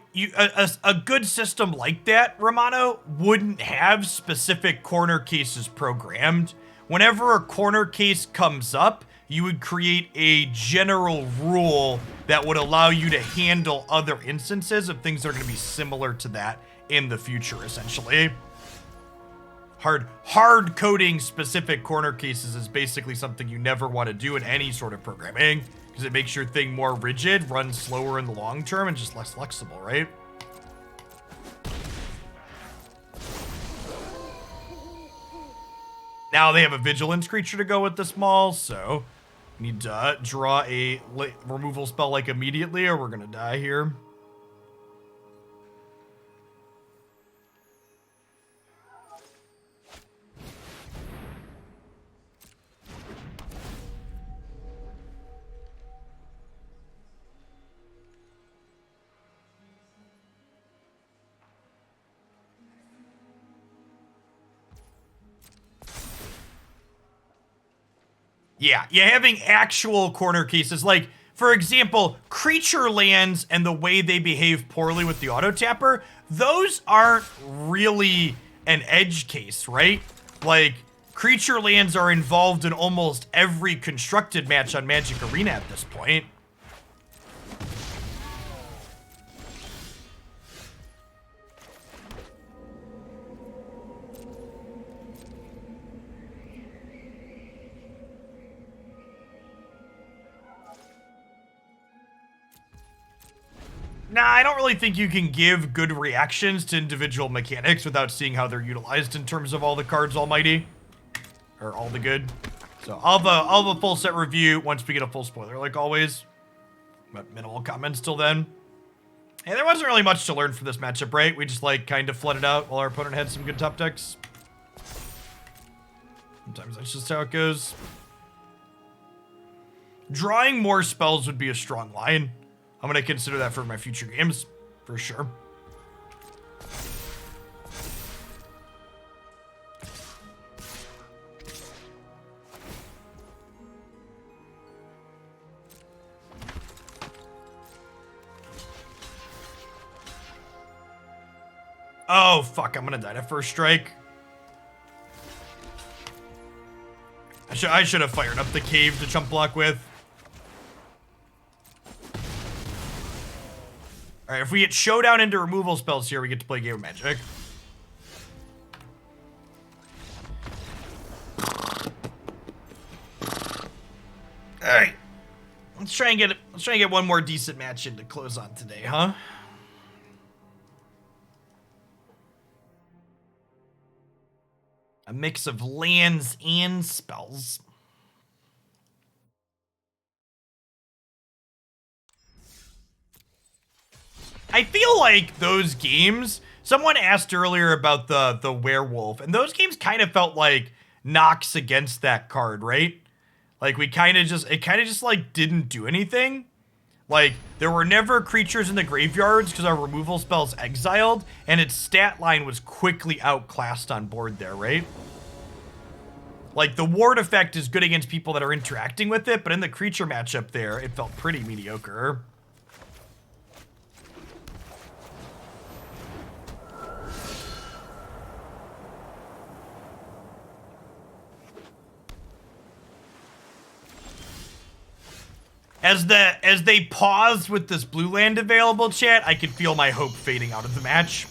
a good system like that, Romano, wouldn't have specific corner cases programmed. Whenever a corner case comes up, you would create a general rule that would allow you to handle other instances of things that are going to be similar to that in the future, essentially. hard coding specific corner cases is basically something you never want to do in any sort of programming, because it makes your thing more rigid, runs slower in the long term, and just less flexible, right? Now they have a vigilance creature to go with this mall, so need to draw a removal spell like immediately, or we're gonna die here. Yeah, having actual corner cases, like, for example, creature lands and the way they behave poorly with the auto tapper, those aren't really an edge case, right? Like, creature lands are involved in almost every constructed match on Magic Arena at this point. Nah, I don't really think you can give good reactions to individual mechanics without seeing how they're utilized in terms of all the cards almighty. Or all the good. So I'll have a full set review once we get a full spoiler, like always. But minimal comments till then. Hey, there wasn't really much to learn from this matchup, right? We just, like, kind of flooded out while our opponent had some good top decks. Sometimes that's just how it goes. Drawing more spells would be a strong line. I'm going to consider that for my future games, for sure. Oh, fuck, I'm going to die to first strike. I should have fired up the cave to chump block with. Alright, if we get Showdown into removal spells here, we get to play Game of Magic. Alright. Let's try and get one more decent match in to close on today, huh? A mix of lands and spells. I feel like those games, someone asked earlier about the werewolf, and those games kind of felt like knocks against that card, right? Like it kind of just like didn't do anything. Like there were never creatures in the graveyards because our removal spells exiled, and its stat line was quickly outclassed on board there, right? Like the ward effect is good against people that are interacting with it, but in the creature matchup there, it felt pretty mediocre. As they paused with this blue land available, chat, I could feel my hope fading out of the match.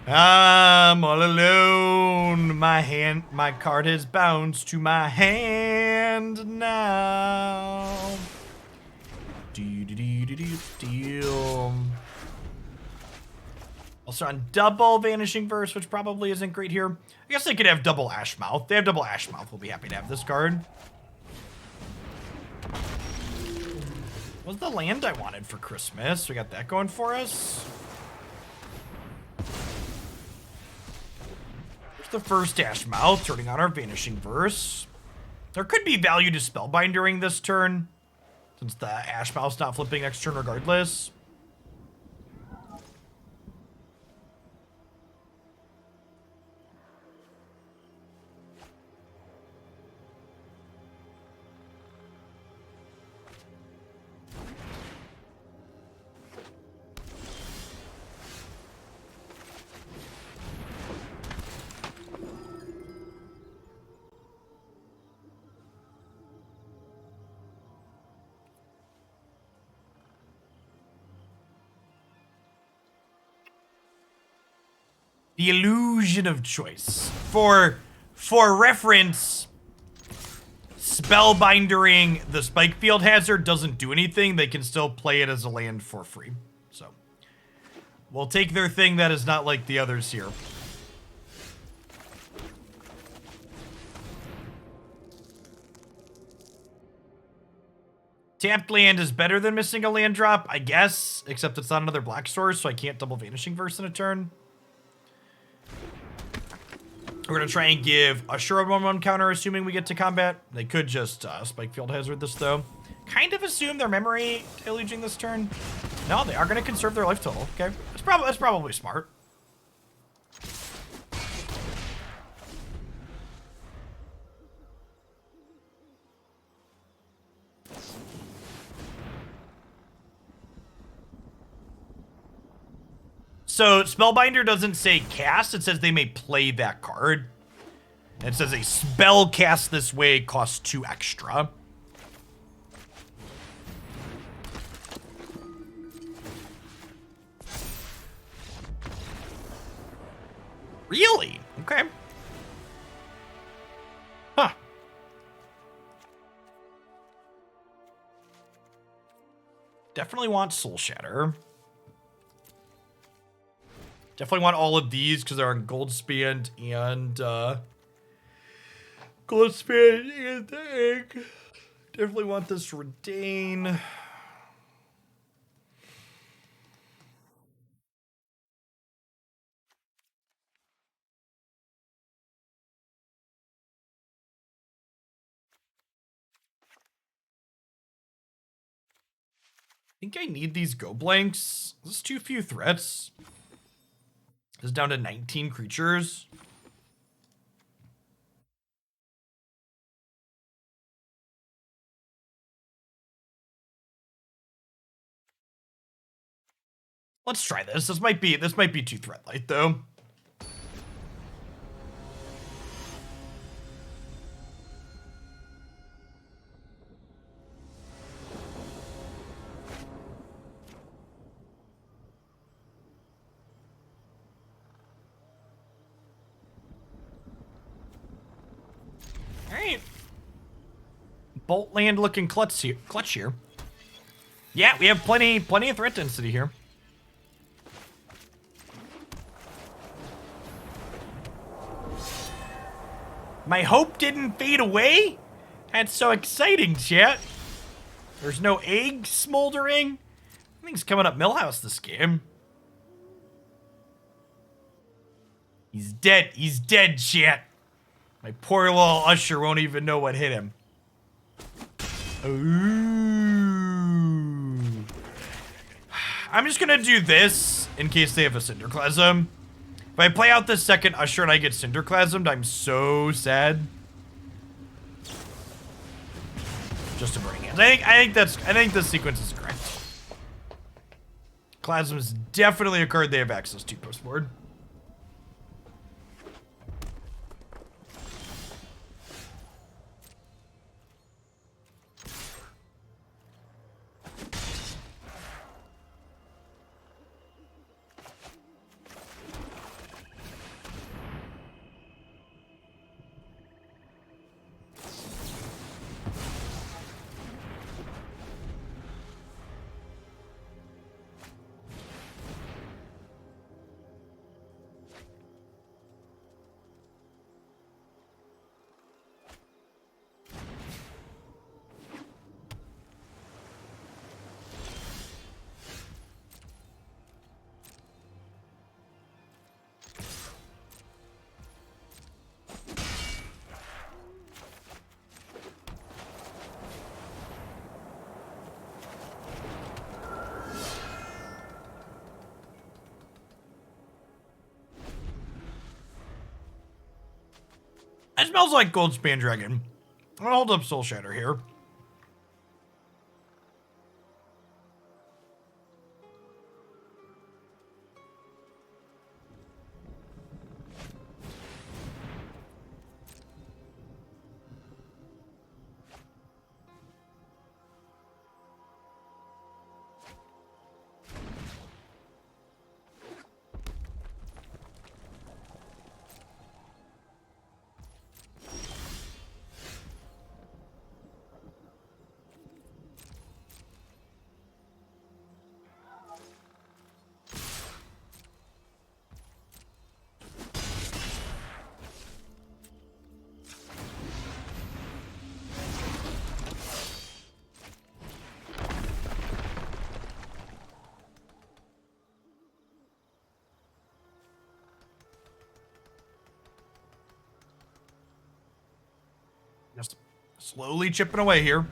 I'm all alone. My card has bounced to my hand now. Also on double Vanishing Verse, which probably isn't great here. I guess they could have double Ashmouth. They have double Ashmouth. We'll be happy to have this card. What's the land I wanted for Christmas? We got that going for us. Here's the first Ashmouth, turning on our Vanishing Verse. There could be value to Spellbindering this turn, since the Ashmouth's not flipping next turn regardless. The illusion of choice. For reference, Spellbindering the Spike Field Hazard doesn't do anything. They can still play it as a land for free. So, we'll take their thing that is not like the others here. Tapped land is better than missing a land drop, I guess, except it's not another black source, so I can't double Vanishing Verse in a turn. We're going to try and give Usher a 1/1 counter, assuming we get to combat. They could just Spike Field Hazard this, though. Kind of assume their memory deluging this turn. No, they are going to conserve their life total. Okay, that's probably smart. So, Spellbinder doesn't say cast, it says they may play that card. And it says a spell cast this way costs 2 extra. Really? Okay. Huh. Definitely want Soul Shatter. Definitely want all of these because they're on Goldspan and Egg. Definitely want this Reidane. I think I need these go blanks. This is too few threats. This is down to 19 creatures. Let's try this. This might be too threat light though. Alright. Bolt land looking clutch here. Yeah, we have plenty of threat density here. My hope didn't fade away? That's so exciting, chat. There's no egg smoldering. I think he's coming up Millhouse this game. He's dead. He's dead, chat. My poor little Usher won't even know what hit him. Ooh. I'm just gonna do this in case they have a Cinderclasm. If I play out the second Usher and I get Cinderclasmed, I'm so sad. Just a burning hands. I think this sequence is correct. Clasm is definitely a card they have access to post-board. It smells like Goldspan Dragon. I'm gonna hold up Soul Shatter here. Slowly chipping away here.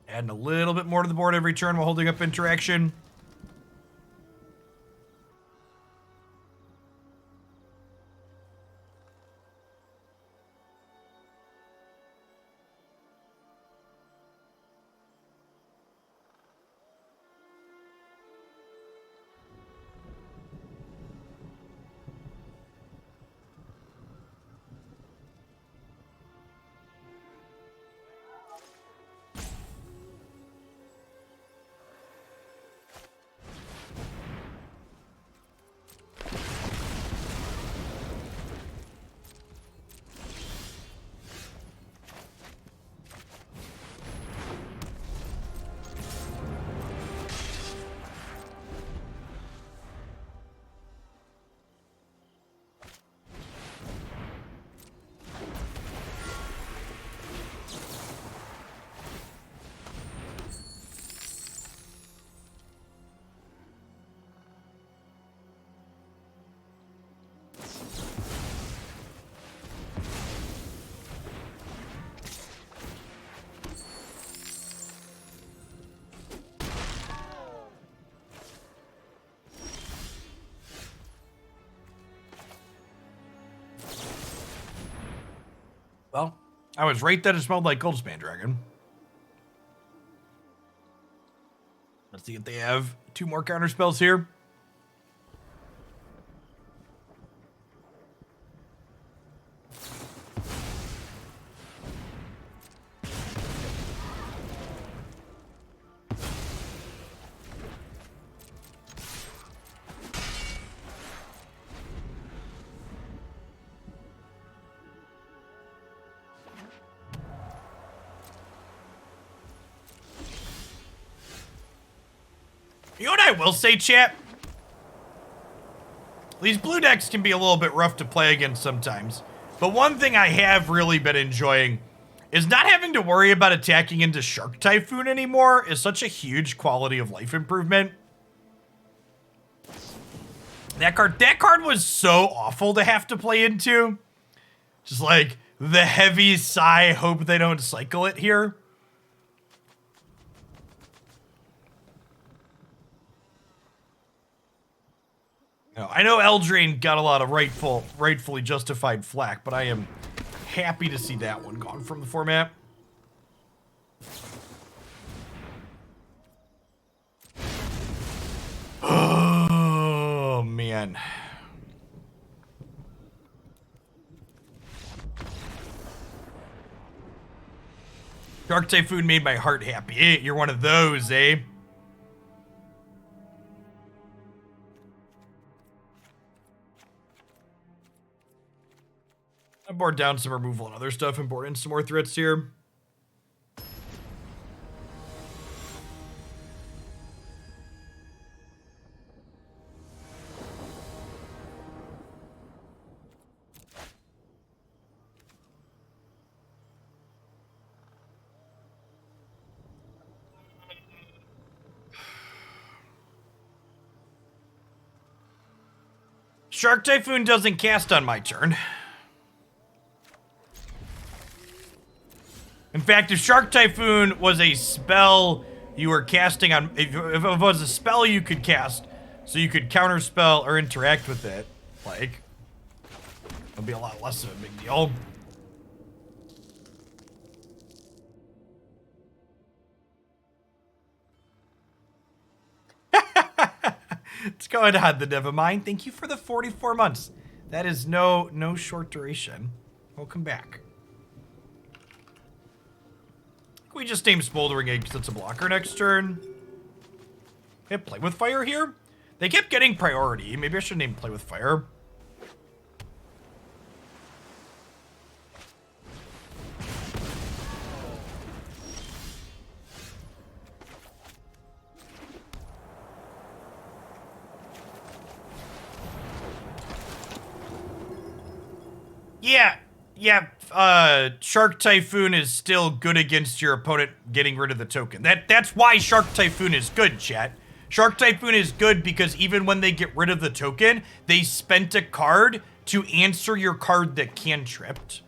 Adding a little bit more to the board every turn while holding up interaction. Well, I was right that it smelled like Goldspan Dragon. Let's see if they have 2 more counter spells here. You know what I will say, chat? These blue decks can be a little bit rough to play against sometimes. But one thing I have really been enjoying is not having to worry about attacking into Shark Typhoon anymore is such a huge quality of life improvement. That card was so awful to have to play into. Just like the heavy sigh, hope they don't cycle it here. No, I know Eldraine got a lot of rightfully justified flack, but I am happy to see that one gone from the format. Oh, man. Dark Typhoon made my heart happy. You're one of those, eh? I board down some removal and other stuff and board in some more threats here. Shark Typhoon doesn't cast on my turn. In fact, if Shark Typhoon was a spell you were casting on, if it was a spell you could cast, so you could counterspell or interact with it, like, it'd be a lot less of a big deal. What's going on, the Nevermind? Thank you for the 44 months. That is no short duration. Welcome back. Can we just name Smoldering Egg because it's a blocker next turn? Okay, Play with Fire here? They kept getting priority. Maybe I should name Play with Fire. Yeah, Shark Typhoon is still good against your opponent getting rid of the token. That's why Shark Typhoon is good, chat. Shark Typhoon is good because even when they get rid of the token, they spent a card to answer your card that cantripped.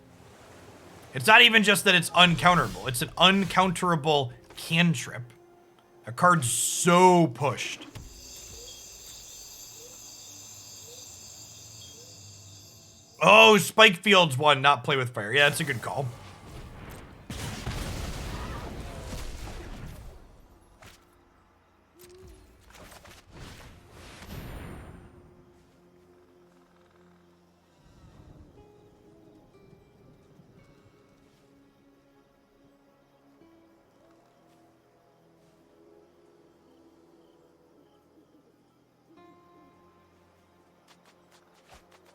It's not even just that it's uncounterable. It's an uncounterable cantrip. A card's so pushed. Oh, Spike Field's one, not play with fire. Yeah, that's a good call.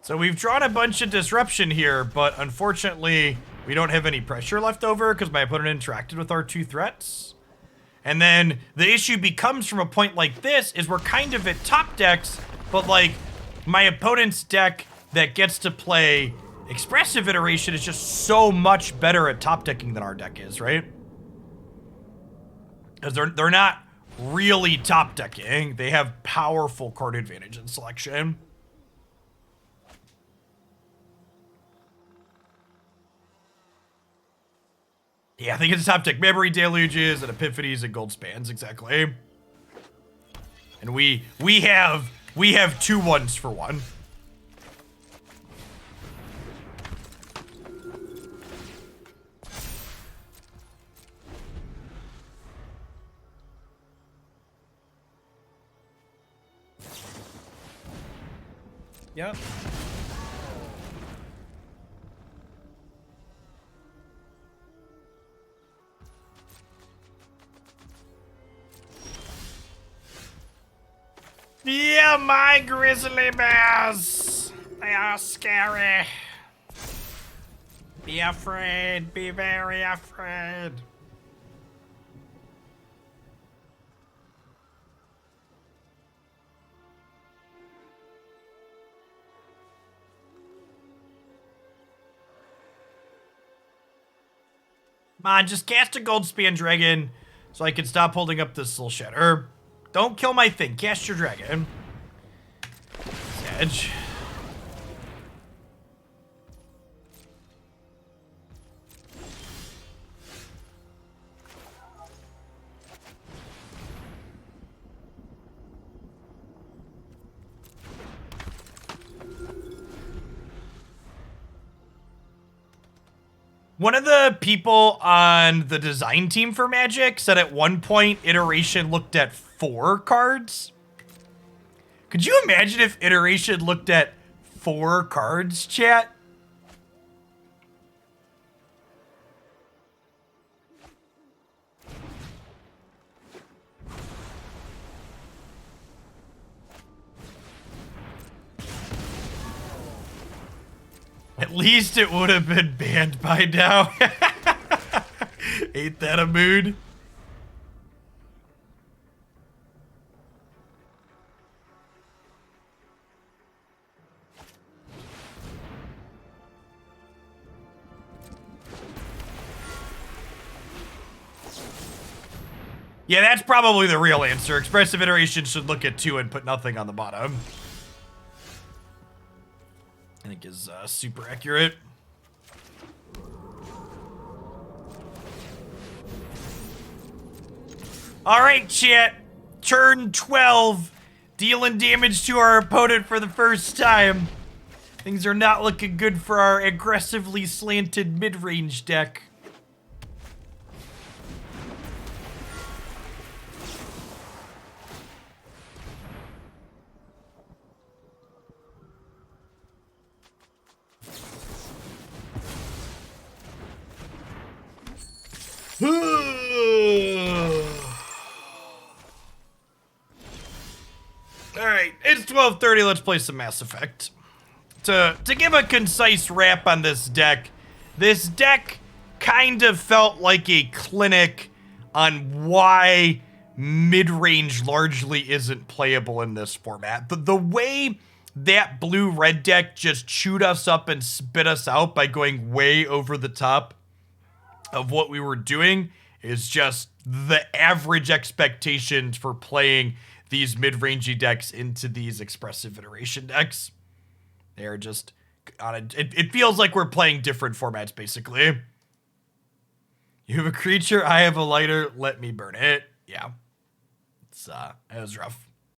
So we've drawn a bunch of disruption here, but unfortunately, we don't have any pressure left over because my opponent interacted with our 2 threats. And then the issue becomes from a point like this is we're kind of at top decks, but like my opponent's deck that gets to play Expressive Iteration is just so much better at top decking than our deck is, right? Because they're not really top decking. They have powerful card advantage in selection. Yeah, I think it's top deck. Memory Deluges and Epiphanies and Gold Spans, exactly. And we have 2 ones for 1. Yep. Yeah, my grizzly bears. They are scary. Be afraid. Be very afraid. Come on, just cast a Goldspan Dragon so I can stop holding up this Soul Shatter. Don't kill my thing. Cast your dragon. Edge. One of the people on the design team for Magic said at one point Iteration looked at 4 cards. Could you imagine if Iteration looked at 4 cards, chat? At least it would have been banned by now. Ain't that a mood? Yeah, that's probably the real answer. Expressive Iteration should look at 2 and put nothing on the bottom. I think is super accurate. All right, chat. Turn 12. Dealing damage to our opponent for the first time. Things are not looking good for our aggressively slanted mid-range deck. Alright, it's 12:30, let's play some Mass Effect. To give a concise wrap on this deck kind of felt like a clinic on why mid-range largely isn't playable in this format. The way that blue-red deck just chewed us up and spit us out by going way over the top of what we were doing is just the average expectations for playing these mid-rangey decks into these expressive iteration decks. They're just on it feels like we're playing different formats, basically. You have a creature, I have a lighter, let me burn it. Yeah. It was rough.